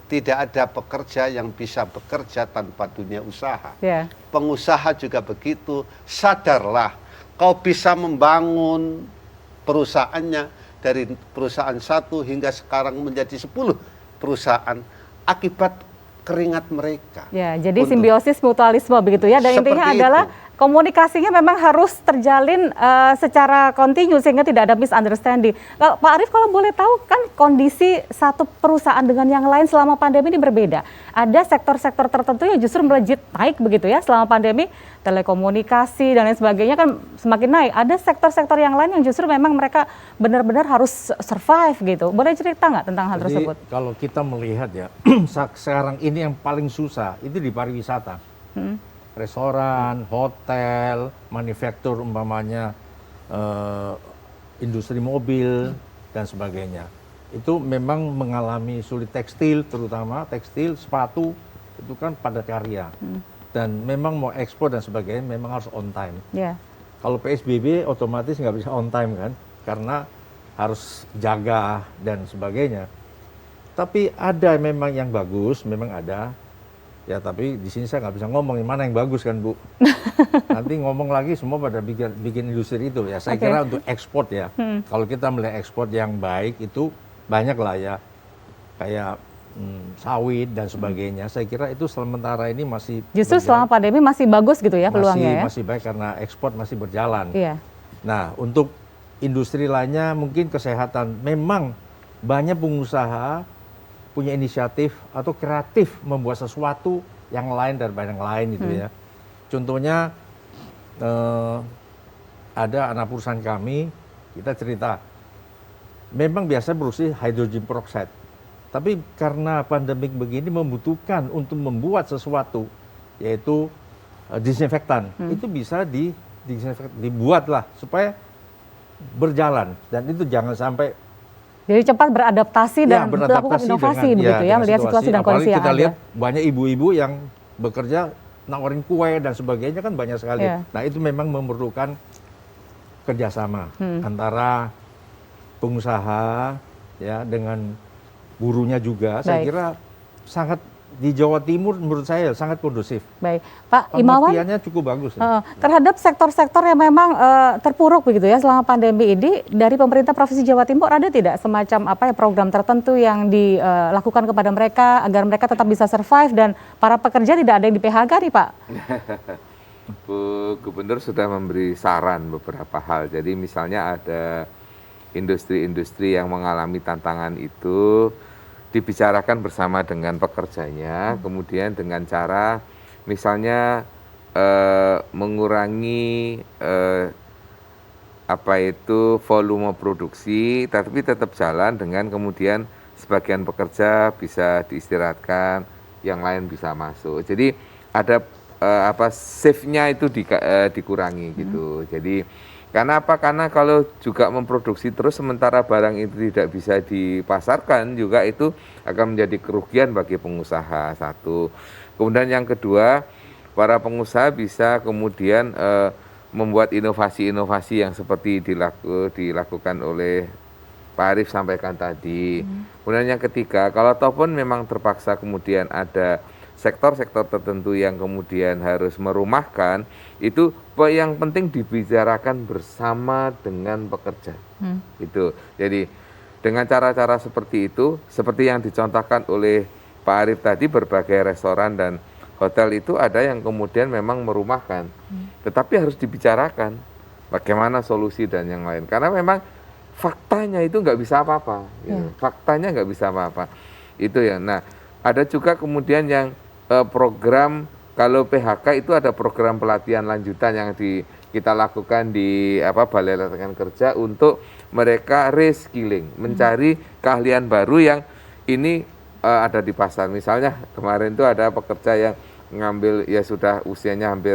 S3: Tidak ada pekerja yang bisa bekerja tanpa dunia usaha.
S1: Yeah.
S3: Pengusaha juga begitu. Sadarlah, kau bisa membangun perusahaannya dari perusahaan 1 hingga sekarang menjadi 10 perusahaan akibat keringat mereka.
S1: Ya, jadi simbiosis mutualisme begitu ya. Dan intinya adalah komunikasinya memang harus terjalin secara kontinu sehingga tidak ada misunderstanding. Pak Arief, kalau boleh tahu kan kondisi satu perusahaan dengan yang lain selama pandemi ini berbeda. Ada sektor-sektor tertentu yang justru melejit naik begitu ya selama pandemi, telekomunikasi dan lain sebagainya kan semakin naik. Ada sektor-sektor yang lain yang justru memang mereka benar-benar harus survive gitu. Boleh cerita nggak tentang hal tersebut?
S5: Kalau kita melihat ya, sekarang ini yang paling susah itu di pariwisata. Restoran, hotel, manufaktur umpamanya, industri mobil, dan sebagainya. Itu memang mengalami sulit. Tekstil terutama, tekstil, sepatu, itu kan padat karya. Dan memang mau ekspor dan sebagainya memang harus on time.
S1: Yeah.
S5: Kalau PSBB otomatis nggak bisa on time kan, karena harus jaga dan sebagainya. Tapi ada memang yang bagus, memang ada. Ya tapi di sini saya nggak bisa ngomong mana yang bagus kan Bu. Nanti ngomong lagi semua pada bikin industri itu ya. Saya kira untuk ekspor ya. Kalau kita melihat ekspor yang baik itu banyak lah ya. Kayak sawit dan sebagainya. Saya kira itu sementara ini masih
S1: justru
S5: berjalan.
S1: selama pandemi masih bagus gitu ya peluangnya ya.
S5: Masih baik karena ekspor masih berjalan.
S1: Iya.
S5: Nah untuk industri lainnya mungkin kesehatan. Memang banyak pengusaha punya inisiatif atau kreatif membuat sesuatu yang lain daripada yang lain gitu ya. Contohnya ada anak perusahaan kami, kita cerita, memang biasa produksi hydrogen peroxide, tapi karena pandemik begini membutuhkan untuk membuat sesuatu, yaitu disinfektan, itu bisa dibuatlah supaya berjalan dan itu jangan sampai.
S1: Jadi cepat beradaptasi dan melakukan inovasi begitu ya, melihat situasi dan kondisi yang ada.
S5: Kita lihat banyak ibu-ibu yang bekerja nawarin kue dan sebagainya kan banyak sekali. Nah itu memang memerlukan kerjasama antara pengusaha ya dengan burunya juga. Saya kira sangat di Jawa Timur menurut saya sangat kondusif.
S1: Baik, Pak Imawan.
S5: Pengertiannya cukup bagus. Ya.
S1: Terhadap sektor-sektor yang memang terpuruk begitu ya selama pandemi ini, dari pemerintah Provinsi Jawa Timur ada tidak semacam apa ya program tertentu yang dilakukan kepada mereka agar mereka tetap bisa survive dan para pekerja tidak ada yang di PHK nih Pak?
S2: Bu Gubernur sudah memberi saran beberapa hal. Jadi misalnya ada industri-industri yang mengalami tantangan itu dibicarakan bersama dengan pekerjanya, kemudian dengan cara misalnya mengurangi volume produksi, tapi tetap jalan dengan kemudian sebagian pekerja bisa diistirahatkan, yang lain bisa masuk. Jadi ada shift-nya itu dikurangi gitu. Jadi Karena apa? Karena kalau juga memproduksi terus sementara barang itu tidak bisa dipasarkan juga itu akan menjadi kerugian bagi pengusaha, satu. Kemudian yang kedua, para pengusaha bisa kemudian membuat inovasi-inovasi yang seperti dilakukan oleh Pak Arief sampaikan tadi. Kemudian yang ketiga, kalau ataupun memang terpaksa kemudian ada sektor-sektor tertentu yang kemudian harus merumahkan, itu yang penting dibicarakan bersama dengan pekerja. Itu. Jadi dengan cara-cara seperti itu, seperti yang dicontohkan oleh Pak Arief tadi, berbagai restoran dan hotel itu ada yang kemudian memang merumahkan. Tetapi harus dibicarakan bagaimana solusi dan yang lain. Karena memang faktanya itu nggak bisa apa-apa. Gitu. Faktanya nggak bisa apa-apa. Itu ya. Nah, ada juga kemudian yang program, kalau PHK itu ada program pelatihan lanjutan yang kita lakukan di Balai Latihan Kerja untuk mereka reskilling, mencari keahlian baru yang ini ada di pasar. Misalnya kemarin itu ada pekerja yang ngambil, ya sudah usianya hampir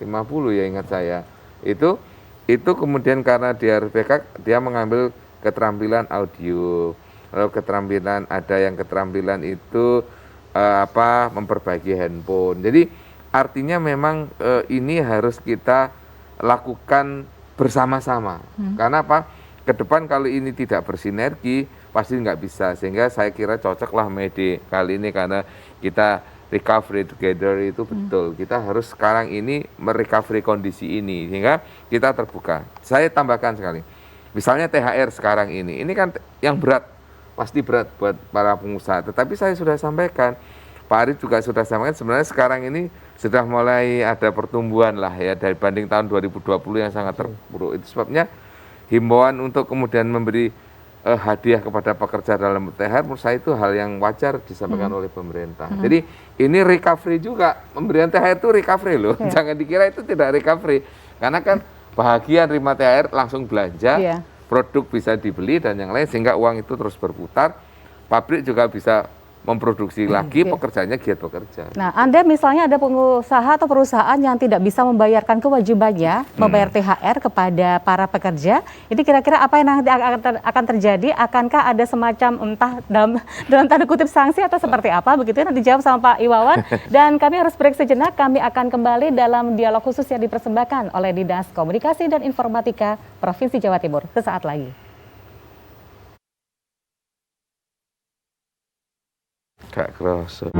S2: 50 ya ingat saya. Itu kemudian karena dia RPK, dia mengambil keterampilan audio. Lalu keterampilan, ada yang keterampilan itu memperbaiki handphone. Jadi artinya memang ini harus kita lakukan bersama-sama. Karena apa? Ke depan kalau ini tidak bersinergi pasti nggak bisa. Sehingga saya kira cocoklah Mede kali ini karena kita recovery together itu betul. Kita harus sekarang ini merecovery kondisi ini sehingga kita terbuka. Saya tambahkan sekali. Misalnya THR sekarang ini kan yang berat. Pasti berat buat para pengusaha. Tetapi saya sudah sampaikan, Pak Arief juga sudah sampaikan, sebenarnya sekarang ini sudah mulai ada pertumbuhan lah ya dari banding tahun 2020 yang sangat terpuruk. Itu sebabnya himbauan untuk kemudian memberi hadiah kepada pekerja dalam THR, menurut saya itu hal yang wajar disampaikan oleh pemerintah. Jadi ini recovery juga, pemberian THR itu recovery loh. Jangan dikira itu tidak recovery. Karena kan bahagia terima THR langsung belanja. Produk bisa dibeli dan yang lain sehingga uang itu terus berputar, pabrik juga bisa memproduksi lagi, pekerjanya giat bekerja.
S1: Nah, Anda misalnya ada pengusaha atau perusahaan yang tidak bisa membayarkan kewajibannya membayar THR kepada para pekerja, ini kira-kira apa yang nanti akan terjadi? Akankah ada semacam entah dalam tanda kutip sanksi atau seperti apa? Begitu nanti dijawab sama Pak Iwawan. Dan kami harus break sejenak, kami akan kembali dalam dialog khusus yang dipersembahkan oleh Dinas Komunikasi dan Informatika Provinsi Jawa Timur. Sesaat lagi.
S2: Gak kerasa.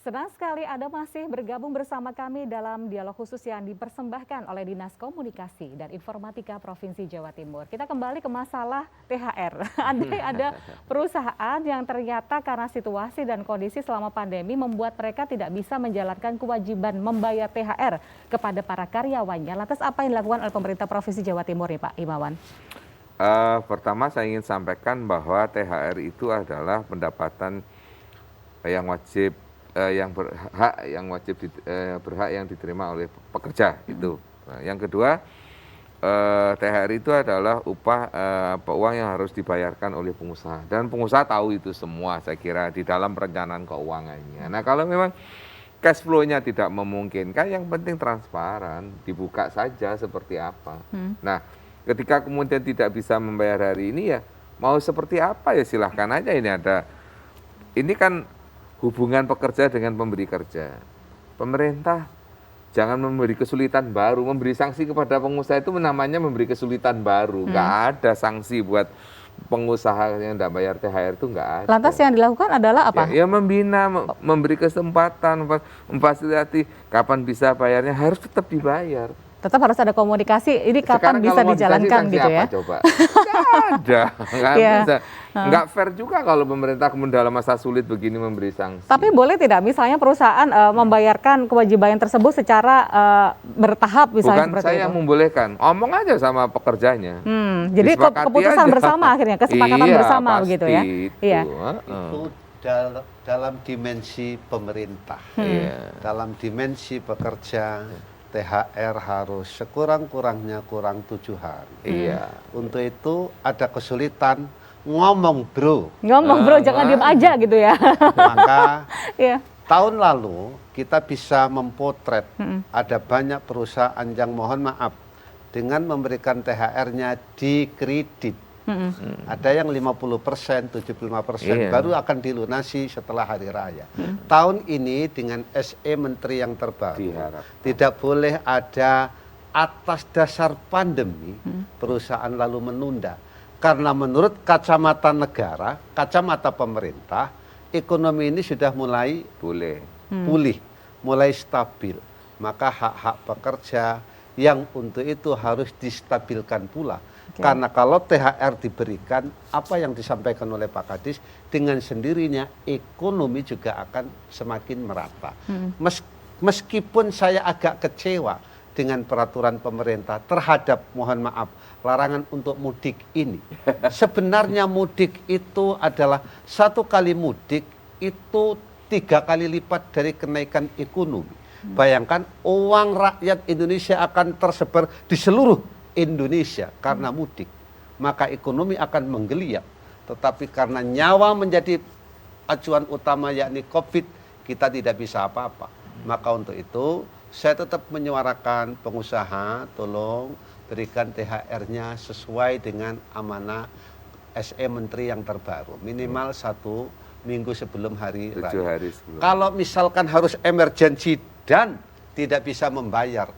S1: Senang sekali Anda masih bergabung bersama kami dalam dialog khusus yang dipersembahkan oleh Dinas Komunikasi dan Informatika Provinsi Jawa Timur. Kita kembali ke masalah THR. Ada perusahaan yang ternyata karena situasi dan kondisi selama pandemi membuat mereka tidak bisa menjalankan kewajiban membayar THR kepada para karyawannya. Lantas apa yang dilakukan oleh pemerintah Provinsi Jawa Timur nih Pak Imawan?
S2: Pertama saya ingin sampaikan bahwa THR itu adalah pendapatan yang wajib berhak yang diterima oleh pekerja itu. Nah, yang kedua, THR itu adalah upah uang yang harus dibayarkan oleh pengusaha dan pengusaha tahu itu semua saya kira di dalam perencanaan keuangannya. Nah, kalau memang cash flow-nya tidak memungkinkan, yang penting transparan, dibuka saja seperti apa. Nah, ketika kemudian tidak bisa membayar hari ini ya mau seperti apa ya silahkan aja, ini kan hubungan pekerja dengan pemberi kerja. Pemerintah jangan memberi kesulitan baru, memberi sanksi kepada pengusaha itu namanya memberi kesulitan baru. Nggak ada sanksi buat pengusaha yang tidak bayar THR itu nggak ada.
S1: Lantas yang dilakukan adalah apa?
S2: Ya membina, memberi kesempatan, memfasilitasi kapan bisa bayarnya harus tetap dibayar.
S1: Tetap harus ada komunikasi, ini kapan bisa dijalankan gitu ya?
S2: Coba? Nggak ada, nggak bisa. Nggak fair juga kalau pemerintah kemudian dalam masa sulit begini memberi sanksi.
S1: Tapi boleh tidak misalnya perusahaan membayarkan kewajiban tersebut secara bertahap misalnya?
S2: Bukan saya yang membolehkan, omong aja sama pekerjanya.
S1: Jadi keputusan aja. Bersama akhirnya, kesepakatan bersama begitu ya? Iya.
S3: Itu dalam dimensi pemerintah, dalam dimensi pekerja, THR harus sekurang-kurangnya kurang 7 hari.
S2: Iya.
S3: Untuk itu ada kesulitan ngomong bro.
S1: Ngomong bro, jangan diem aja gitu ya.
S3: Maka
S1: Iya.
S3: tahun lalu kita bisa mempotret ada banyak perusahaan yang mohon maaf dengan memberikan THR-nya di kredit. Ada yang 50%, 75%
S2: Iya.
S3: baru akan dilunasi setelah hari raya. Tahun ini dengan SE Menteri yang terbaru
S2: Diharap.
S3: tidak boleh ada atas dasar pandemi perusahaan lalu menunda. Karena menurut kacamata negara, kacamata pemerintah, ekonomi ini sudah mulai
S2: Boleh.
S3: pulih, mulai stabil. Maka hak-hak pekerja yang untuk itu harus distabilkan pula. Karena kalau THR diberikan, apa yang disampaikan oleh Pak Kadis, dengan sendirinya ekonomi juga akan semakin merata. Meskipun saya agak kecewa dengan peraturan pemerintah terhadap, mohon maaf, larangan untuk mudik ini. Sebenarnya mudik itu adalah 1 kali mudik itu 3 kali lipat dari kenaikan ekonomi. Bayangkan uang rakyat Indonesia akan tersebar di seluruh Indonesia karena mudik, maka ekonomi akan menggeliat. Tetapi karena nyawa menjadi acuan utama yakni COVID, kita tidak bisa apa-apa. Maka untuk itu saya tetap menyuarakan pengusaha tolong berikan THR-nya sesuai dengan amanah SE Menteri yang terbaru, minimal 1 minggu sebelum hari
S2: 7
S3: raya.
S2: hari sebelum.
S3: Kalau misalkan harus emergensi dan tidak bisa membayar,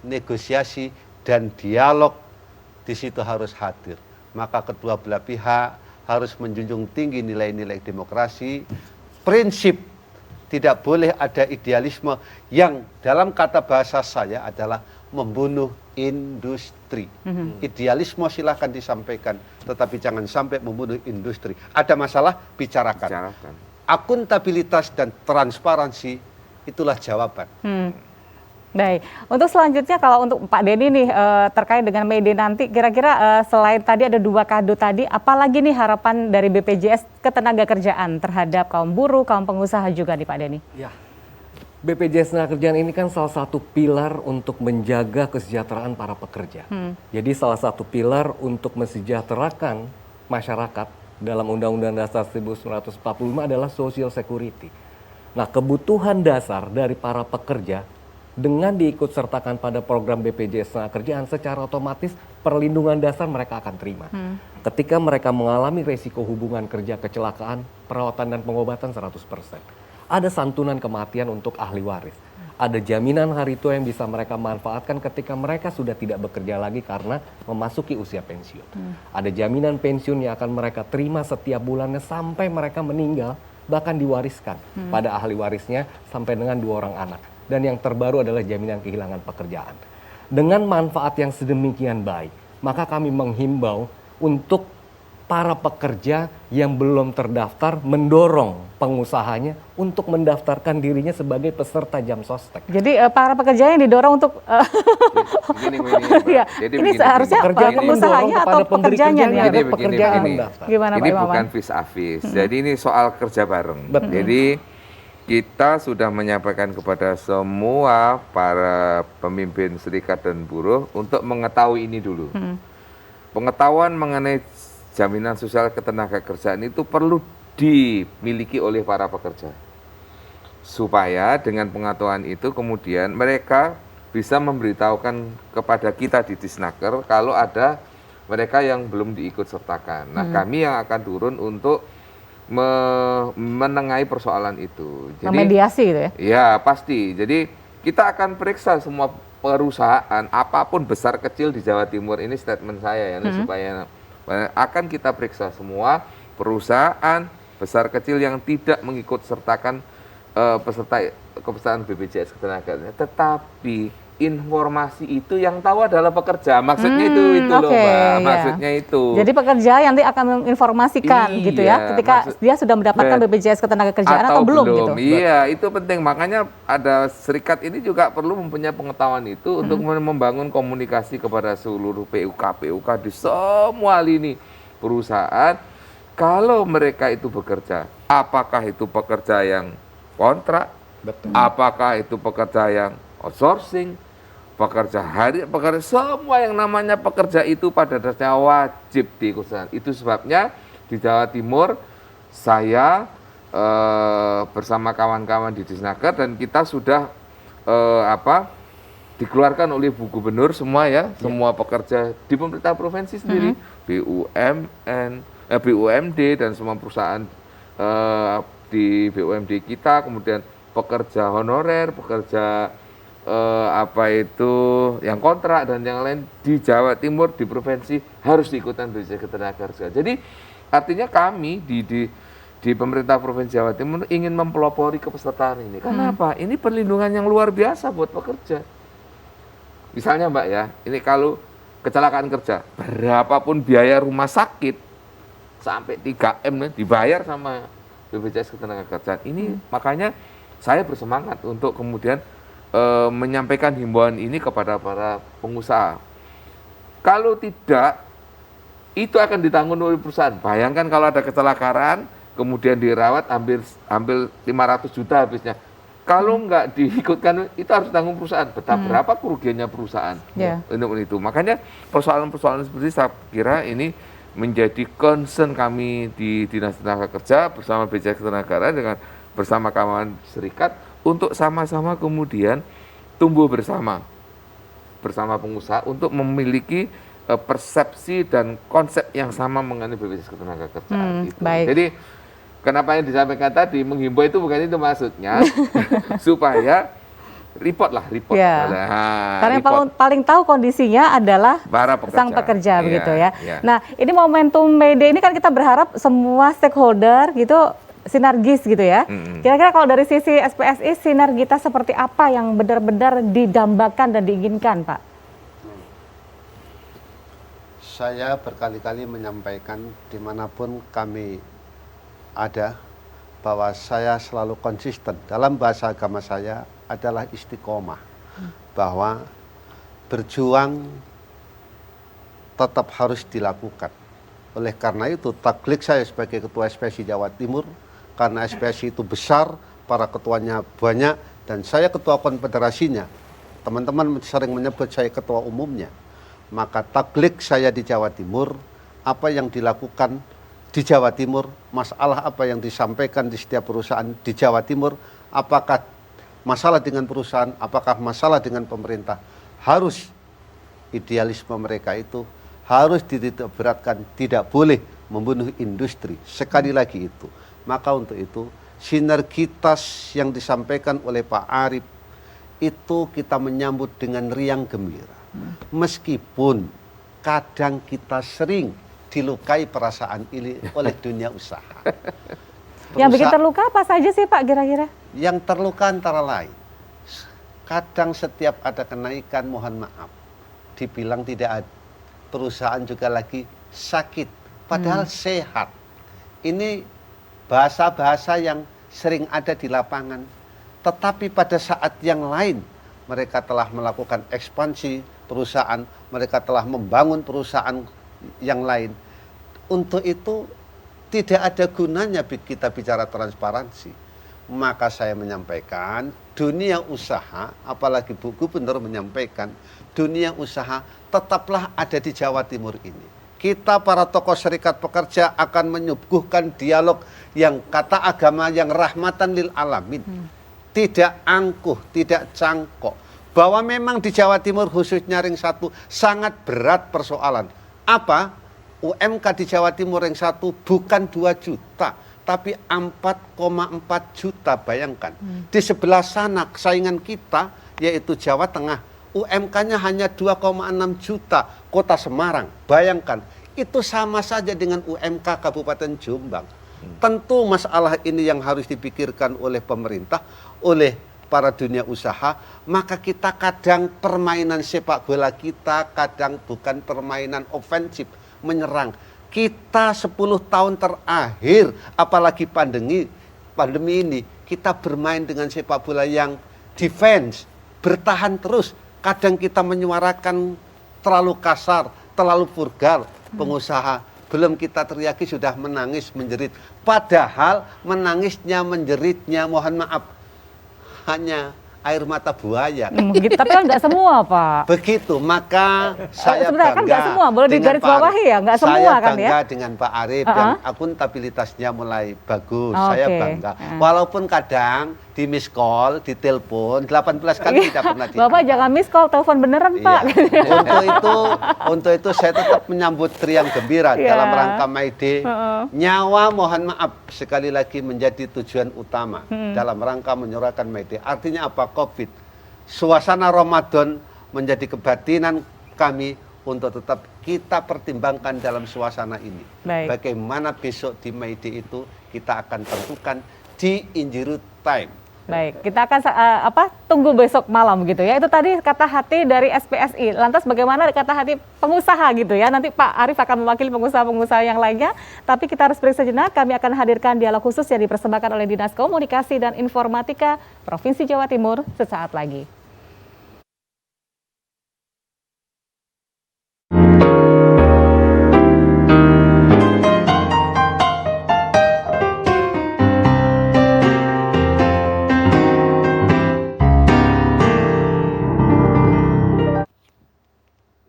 S3: negosiasi dan dialog di situ harus hadir. Maka kedua belah pihak harus menjunjung tinggi nilai-nilai demokrasi, prinsip tidak boleh ada idealisme yang dalam kata bahasa saya adalah membunuh industri. Idealisme silahkan disampaikan, tetapi jangan sampai membunuh industri. Ada masalah, bicarakan.
S2: Bicarakan.
S3: Akuntabilitas dan transparansi itulah jawaban.
S1: Baik, untuk selanjutnya kalau untuk Pak Denny nih terkait dengan May Day nanti, kira-kira selain tadi ada 2 kado tadi, apalagi nih harapan dari BPJS Ketenagakerjaan terhadap kaum buruh, kaum pengusaha juga nih Pak Denny?
S4: Ya, BPJS Ketenagakerjaan ini kan salah satu pilar untuk menjaga kesejahteraan para pekerja. Jadi salah satu pilar untuk mensejahterakan masyarakat dalam Undang-Undang Dasar 1945 adalah social security. Nah, kebutuhan dasar dari para pekerja dengan diikutsertakan pada program BPJS Ketenagakerjaan, secara otomatis perlindungan dasar mereka akan terima. Ketika mereka mengalami resiko hubungan kerja, kecelakaan, perawatan dan pengobatan 100%. Ada santunan kematian untuk ahli waris. Ada jaminan hari tua yang bisa mereka manfaatkan ketika mereka sudah tidak bekerja lagi karena memasuki usia pensiun. Ada jaminan pensiun yang akan mereka terima setiap bulannya sampai mereka meninggal, bahkan diwariskan pada ahli warisnya sampai dengan 2 orang anak. Dan yang terbaru adalah jaminan kehilangan pekerjaan. Dengan manfaat yang sedemikian baik, maka kami menghimbau untuk para pekerja yang belum terdaftar mendorong pengusahanya untuk mendaftarkan dirinya sebagai peserta jam sostek.
S1: Jadi para pekerja yang didorong untuk
S2: Ya,
S1: ini seharusnya pengusahanya atau pekerjanya nih?
S2: Jadi
S4: pekerja yang
S2: begini.
S4: mendaftar.
S1: Gimana
S2: Ini
S1: Pak Imawan?
S2: bukan vis a vis. Jadi ini soal kerja bareng. Jadi kita sudah menyampaikan kepada semua para pemimpin serikat dan buruh untuk mengetahui ini dulu. Pengetahuan mengenai jaminan sosial ketenagakerjaan itu perlu dimiliki oleh para pekerja. Supaya dengan pengetahuan itu kemudian mereka bisa memberitahukan kepada kita di Disnaker kalau ada mereka yang belum diikut sertakan. Nah, kami yang akan turun untuk menengahi persoalan itu. Jadi,
S1: Memediasi gitu ya?
S2: ya pasti. Jadi kita akan periksa semua perusahaan apapun besar kecil di Jawa Timur, ini statement saya ya, supaya akan kita periksa semua perusahaan besar kecil yang tidak mengikut sertakan kepesertaan BPJS Ketenagakerjaan, tetapi informasi itu yang tahu adalah pekerja. Maksudnya itu loh, Mbak. Maksudnya itu.
S1: Jadi pekerja yang nanti akan menginformasikan gitu ya, ketika dia sudah mendapatkan BPJS Ketenagakerjaan atau belum gitu.
S2: Iya, itu penting. Makanya ada serikat ini juga perlu mempunyai pengetahuan itu untuk membangun komunikasi kepada seluruh PUK di semua lini perusahaan. Kalau mereka itu bekerja, apakah itu pekerja yang kontrak, apakah itu pekerja yang outsourcing, pekerja harian, pekerja semua yang namanya pekerja itu pada dasarnya wajib diikutkan. Itu sebabnya di Jawa Timur saya bersama kawan-kawan di Disnaker dan kita sudah dikeluarkan oleh Bu Gubernur semua ya, semua pekerja di pemerintah provinsi sendiri, BUMD dan semua perusahaan di BUMD kita, kemudian pekerja honorer, pekerja yang kontrak dan yang lain di Jawa Timur, di provinsi harus diikutkan BPJS Ketenagakerjaan. Jadi artinya kami di pemerintah Provinsi Jawa Timur ingin mempelopori kepesertaan ini. Karena apa? Ini perlindungan yang luar biasa buat pekerja. Misalnya Mbak ya, ini kalau kecelakaan kerja, berapapun biaya rumah sakit sampai 3M dibayar sama BPJS Ketenagakerjaan. Ini makanya saya bersemangat untuk kemudian menyampaikan himbauan ini kepada para pengusaha. Kalau tidak, itu akan ditanggung oleh perusahaan. Bayangkan kalau ada kecelakaan, kemudian dirawat hampir 500 juta habisnya. Kalau nggak diikutkan, itu harus tanggung perusahaan. Berapa kerugiannya perusahaan untuk itu. Makanya persoalan-persoalan seperti saya kira ini menjadi concern kami di Dinas Tenaga Kerja bersama BPJS Ketenagakerjaan dengan bersama kawan serikat untuk sama-sama kemudian tumbuh bersama pengusaha untuk memiliki persepsi dan konsep yang sama mengenai BPJS Ketenagakerjaan. Gitu. Jadi kenapa yang disampaikan tadi menghimbau itu bukan itu maksudnya supaya report.
S1: Ya. Karena yang paling tahu kondisinya adalah sang pekerja begitu ya. Nah, ini momentum May Day ini kan kita berharap semua stakeholder gitu sinergis gitu ya. Kira-kira kalau dari sisi SPSI sinergitas seperti apa yang benar-benar didambakan dan diinginkan, Pak?
S3: Saya berkali-kali menyampaikan dimanapun kami ada bahwa saya selalu konsisten dalam bahasa agama saya adalah istiqomah, bahwa berjuang tetap harus dilakukan. Oleh karena itu taklik saya sebagai ketua SPSI Jawa Timur, karena SPSI itu besar, para ketuanya banyak, dan saya ketua konfederasinya. Teman-teman sering menyebut saya ketua umumnya. Maka taklik saya di Jawa Timur, apa yang dilakukan di Jawa Timur, masalah apa yang disampaikan di setiap perusahaan di Jawa Timur, apakah masalah dengan perusahaan, apakah masalah dengan pemerintah, harus idealisme mereka itu harus dititik beratkan, tidak boleh membunuh industri. Sekali lagi itu. Maka untuk itu sinergitas yang disampaikan oleh Pak Arief itu kita menyambut dengan riang gembira. Meskipun kadang kita sering dilukai perasaan ini oleh dunia usaha.
S1: Yang bikin terluka apa saja sih Pak kira-kira?
S3: Yang terluka antara lain, kadang setiap ada kenaikan mohon maaf, dibilang tidak ada. Perusahaan juga lagi sakit, padahal sehat. Ini bahasa-bahasa yang sering ada di lapangan. Tetapi pada saat yang lain, mereka telah melakukan ekspansi perusahaan, mereka telah membangun perusahaan yang lain. Untuk itu tidak ada gunanya kita bicara transparansi. Maka saya menyampaikan, dunia usaha, apalagi Bu Gubernur menyampaikan, dunia usaha tetaplah ada di Jawa Timur ini. Kita para tokoh serikat pekerja akan menyuguhkan dialog yang kata agama yang rahmatan lil alamin. Tidak angkuh, tidak cangkok. Bahwa memang di Jawa Timur khususnya ring 1 sangat berat persoalan. Apa? UMK di Jawa Timur ring 1 bukan 2 juta, tapi 4,4 juta, bayangkan. Di sebelah sana saingan kita yaitu Jawa Tengah, UMK-nya hanya 2,6 juta, Kota Semarang. Bayangkan, itu sama saja dengan UMK Kabupaten Jombang. Tentu masalah ini yang harus dipikirkan oleh pemerintah, oleh para dunia usaha. Maka kita kadang permainan sepak bola kita kadang bukan permainan ofensif, menyerang. Kita 10 tahun terakhir, apalagi pandemi ini, kita bermain dengan sepak bola yang defense, bertahan terus. Kadang kita menyuarakan terlalu kasar, terlalu vulgar, pengusaha. Belum kita teriaki sudah menangis, menjerit. Padahal menangisnya, menjeritnya, mohon maaf, hanya air mata buaya.
S1: Gitu, tapi kan nggak semua, Pak.
S3: Begitu, maka saya
S1: sebenarnya kan
S3: bangga
S1: nggak semua, boleh
S3: dengan
S1: digarisbawahi ya, nggak semua
S3: saya
S1: kan ya?
S3: bangga dengan Pak Arif dan akuntabilitasnya mulai bagus, saya
S1: Oke.
S3: bangga. Walaupun kadang di miss call, di telepon, 18 kali tidak pernah
S1: Bapak jangan miss call, telepon beneran,
S3: Iya.
S1: Pak.
S3: Untuk itu saya tetap menyambut riang gembira
S1: Iya.
S3: dalam rangka May Day. Nyawa mohon maaf sekali lagi menjadi tujuan utama dalam rangka menyuarakan May Day. Artinya apa? Covid. Suasana Ramadan menjadi kebatinan kami untuk tetap kita pertimbangkan dalam suasana ini.
S1: Baik.
S3: Bagaimana besok di May Day itu kita akan tentukan di Injirut Time.
S1: Baik, kita akan tunggu besok malam gitu ya. Itu tadi kata hati dari SPSI. Lantas bagaimana kata hati pengusaha gitu ya. Nanti Pak Arif akan mewakili pengusaha-pengusaha yang lainnya. Tapi kita harus break sejenak. Kami akan hadirkan dialog khusus yang dipersembahkan oleh Dinas Komunikasi dan Informatika Provinsi Jawa Timur sesaat lagi.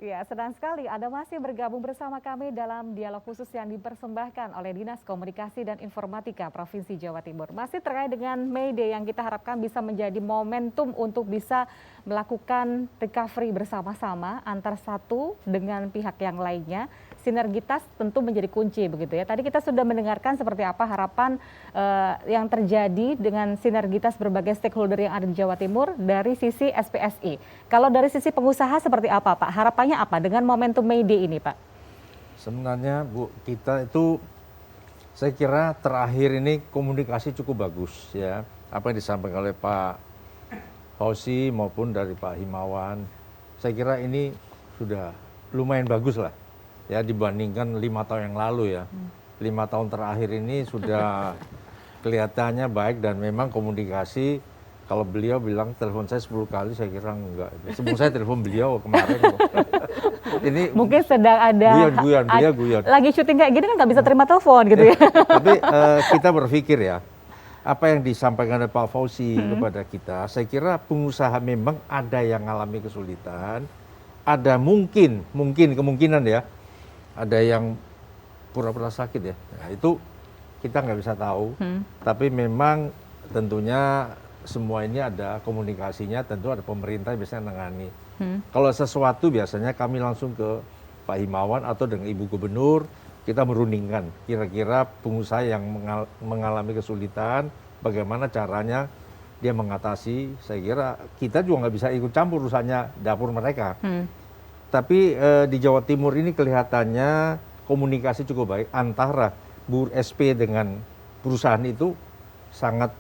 S1: Ya, senang sekali Anda masih bergabung bersama kami dalam dialog khusus yang dipersembahkan oleh Dinas Komunikasi dan Informatika Provinsi Jawa Timur. Masih terkait dengan May Day yang kita harapkan bisa menjadi momentum untuk bisa melakukan recovery bersama-sama antar satu dengan pihak yang lainnya. Sinergitas tentu menjadi kunci begitu ya. Tadi kita sudah mendengarkan seperti apa harapan yang terjadi dengan sinergitas berbagai stakeholder yang ada di Jawa Timur dari sisi SPSI. Kalau dari sisi pengusaha seperti apa, Pak? Harapannya apa dengan momentum May Day ini, Pak?
S5: Sebenarnya Bu, kita itu saya kira terakhir ini komunikasi cukup bagus ya. Apa yang disampaikan oleh Pak Fauzi maupun dari Pak Himawan. Saya kira ini sudah lumayan bagus lah ya dibandingkan 5 tahun yang lalu ya. 5 tahun terakhir ini sudah kelihatannya baik dan memang komunikasi. Kalau beliau bilang telepon saya 10 kali, saya kira enggak. Sebelum saya telepon beliau kemarin. Ini
S1: mungkin sedang ada
S5: guyon.
S1: Lagi syuting kayak gini kan nggak bisa terima telepon gitu ya.
S5: Tapi kita berpikir ya, apa yang disampaikan oleh Pak Fauzi kepada kita, saya kira pengusaha memang ada yang mengalami kesulitan, ada mungkin kemungkinan ya, ada yang pura-pura sakit ya. Nah, itu kita nggak bisa tahu. Tapi memang tentunya semua ini ada komunikasinya, tentu ada pemerintah yang biasanya menangani. Kalau sesuatu biasanya kami langsung ke Pak Himawan atau dengan Ibu Gubernur, kita merundingkan kira-kira pengusaha yang mengalami kesulitan, bagaimana caranya dia mengatasi. Saya kira kita juga nggak bisa ikut campur urusannya dapur mereka. Tapi di Jawa Timur ini kelihatannya komunikasi cukup baik antara Bu SP dengan perusahaan itu sangat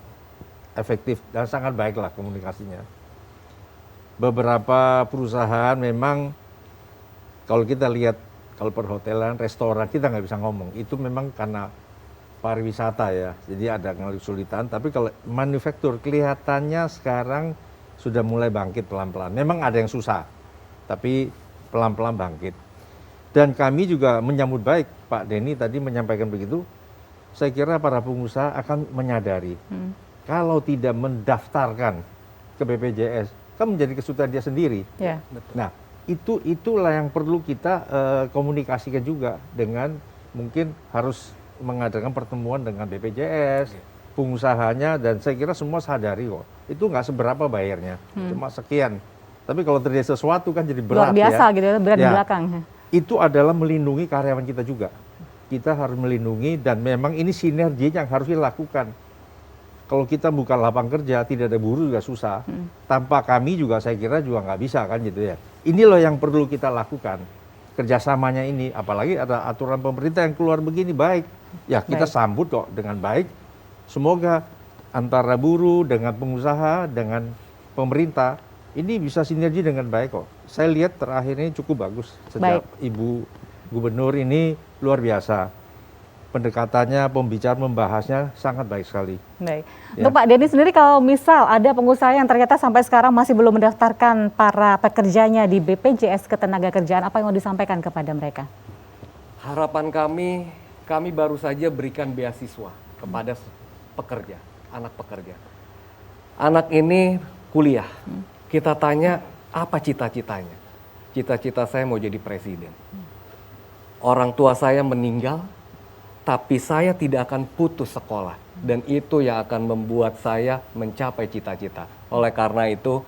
S5: efektif dan sangat baiklah komunikasinya. Beberapa perusahaan memang kalau kita lihat kalau perhotelan, restoran kita nggak bisa ngomong. Itu memang karena pariwisata ya, jadi ada kesulitan. Tapi kalau manufaktur kelihatannya sekarang sudah mulai bangkit pelan-pelan. Memang ada yang susah, tapi pelan-pelan bangkit. Dan kami juga menyambut baik, Pak Denny tadi menyampaikan begitu. Saya kira para pengusaha akan menyadari. Kalau tidak mendaftarkan ke BPJS, kan menjadi kesulitan dia sendiri.
S1: Ya.
S5: Nah, itulah yang perlu kita komunikasikan juga dengan mungkin harus mengadakan pertemuan dengan BPJS, pengusahanya, dan saya kira semua sadari kok. Itu nggak seberapa bayarnya, cuma sekian. Tapi kalau terjadi sesuatu kan jadi berat.
S1: Luar biasa
S5: ya.
S1: gitu ya, berat di belakang.
S5: Itu adalah melindungi karyawan kita juga. Kita harus melindungi dan memang ini sinergi yang harus dilakukan. Kalau kita buka lapangan kerja, tidak ada buruh juga susah. Tanpa kami juga saya kira juga nggak bisa kan gitu ya. Ini loh yang perlu kita lakukan. Kerjasamanya ini, apalagi ada aturan pemerintah yang keluar begini baik. Ya kita sambut kok dengan baik. Semoga antara buruh dengan pengusaha, dengan pemerintah, ini bisa sinergi dengan baik kok. Saya lihat terakhir ini cukup bagus. Sejak Ibu Gubernur ini luar biasa. Pendekatannya, pembicaraan, membahasnya sangat baik sekali.
S1: Baik. Untuk Pak Denny sendiri, kalau misal ada pengusaha yang ternyata sampai sekarang masih belum mendaftarkan para pekerjanya di BPJS Ketenagakerjaan, apa yang mau disampaikan kepada mereka?
S4: Harapan kami baru saja berikan beasiswa kepada pekerja, anak pekerja. Anak ini kuliah. Kita tanya apa cita-citanya. Cita-cita saya mau jadi presiden. Orang tua saya meninggal, tapi saya tidak akan putus sekolah. Dan itu yang akan membuat saya mencapai cita-cita. Oleh karena itu,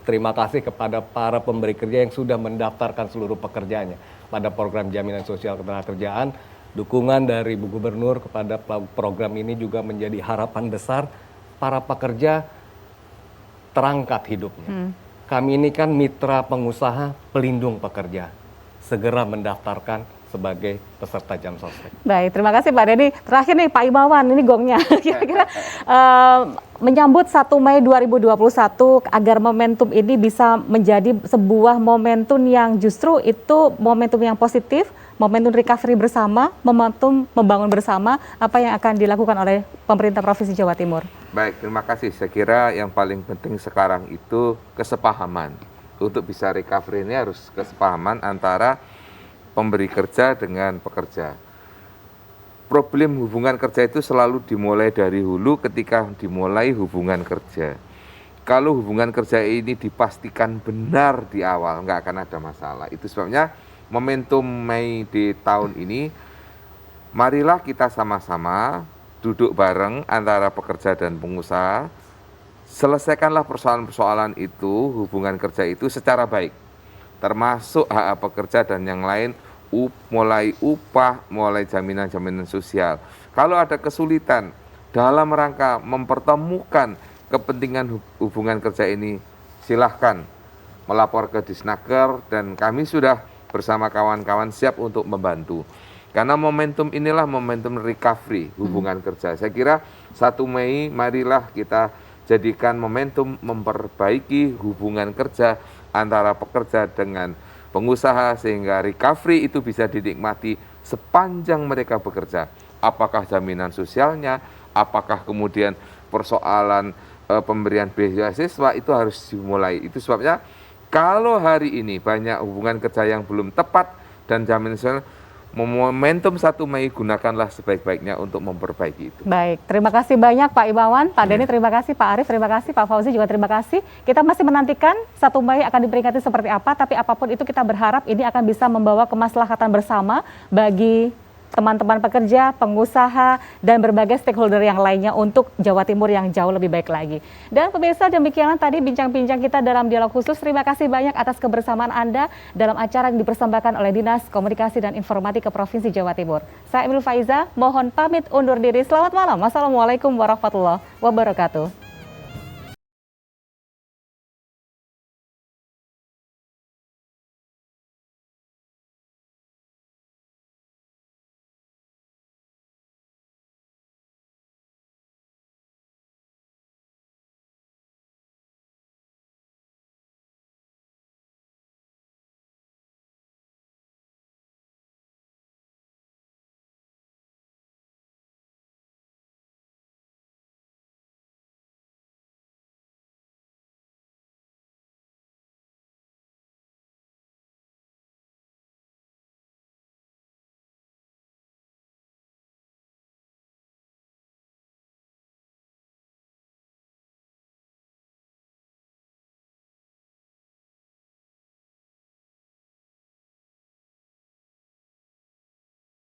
S4: terima kasih kepada para pemberi kerja yang sudah mendaftarkan seluruh pekerjaannya pada program jaminan sosial ketenagakerjaan. Dukungan dari Bu Gubernur kepada program ini juga menjadi harapan besar para pekerja terangkat hidupnya. Kami ini kan mitra pengusaha pelindung pekerja. Segera mendaftarkan sebagai peserta jam sostek.
S1: Baik, terima kasih Pak Denny. Terakhir nih Pak Imawan, ini gongnya. Kira-kira menyambut 1 Mei 2021 agar momentum ini bisa menjadi sebuah momentum yang justru itu momentum yang positif, momentum recovery bersama, momentum membangun bersama, apa yang akan dilakukan oleh pemerintah Provinsi Jawa Timur?
S2: Baik, terima kasih. Saya kira yang paling penting sekarang itu kesepahaman. Untuk bisa recovery ini harus kesepahaman antara pemberi kerja dengan pekerja. Problem hubungan kerja itu selalu dimulai dari hulu ketika dimulai hubungan kerja. Kalau hubungan kerja ini dipastikan benar di awal, nggak akan ada masalah. Itu sebabnya momentum Mei di tahun ini, marilah kita sama-sama duduk bareng antara pekerja dan pengusaha, selesaikanlah persoalan-persoalan itu, hubungan kerja itu secara baik, termasuk hak pekerja dan yang lain, mulai upah, mulai jaminan-jaminan sosial. Kalau ada kesulitan dalam rangka mempertemukan kepentingan hubungan kerja ini, silahkan melapor ke Disnaker dan kami sudah bersama kawan-kawan siap untuk membantu. Karena momentum inilah momentum recovery hubungan kerja. Saya kira 1 Mei marilah kita jadikan momentum memperbaiki hubungan kerja antara pekerja dengan pengusaha sehingga recovery itu bisa dinikmati sepanjang mereka bekerja. Apakah jaminan sosialnya, apakah kemudian persoalan pemberian beasiswa itu harus dimulai. Itu sebabnya kalau hari ini banyak hubungan kerja yang belum tepat dan jaminan sosial, momentum 1 Mei gunakanlah sebaik-baiknya untuk memperbaiki itu.
S1: Baik, terima kasih banyak Pak Imawan, Pak Denny terima kasih, Pak Arief terima kasih, Pak Fauzi juga terima kasih. Kita masih menantikan 1 Mei akan diperingati seperti apa, tapi apapun itu kita berharap ini akan bisa membawa kemaslahatan bersama bagi teman-teman pekerja, pengusaha, dan berbagai stakeholder yang lainnya untuk Jawa Timur yang jauh lebih baik lagi. Dan pemirsa, demikianlah tadi bincang-bincang kita dalam dialog khusus. Terima kasih banyak atas kebersamaan Anda dalam acara yang dipersembahkan oleh Dinas Komunikasi dan Informatika Provinsi Jawa Timur. Saya Emil Faiza, mohon pamit undur diri. Selamat malam. Wassalamualaikum warahmatullahi wabarakatuh.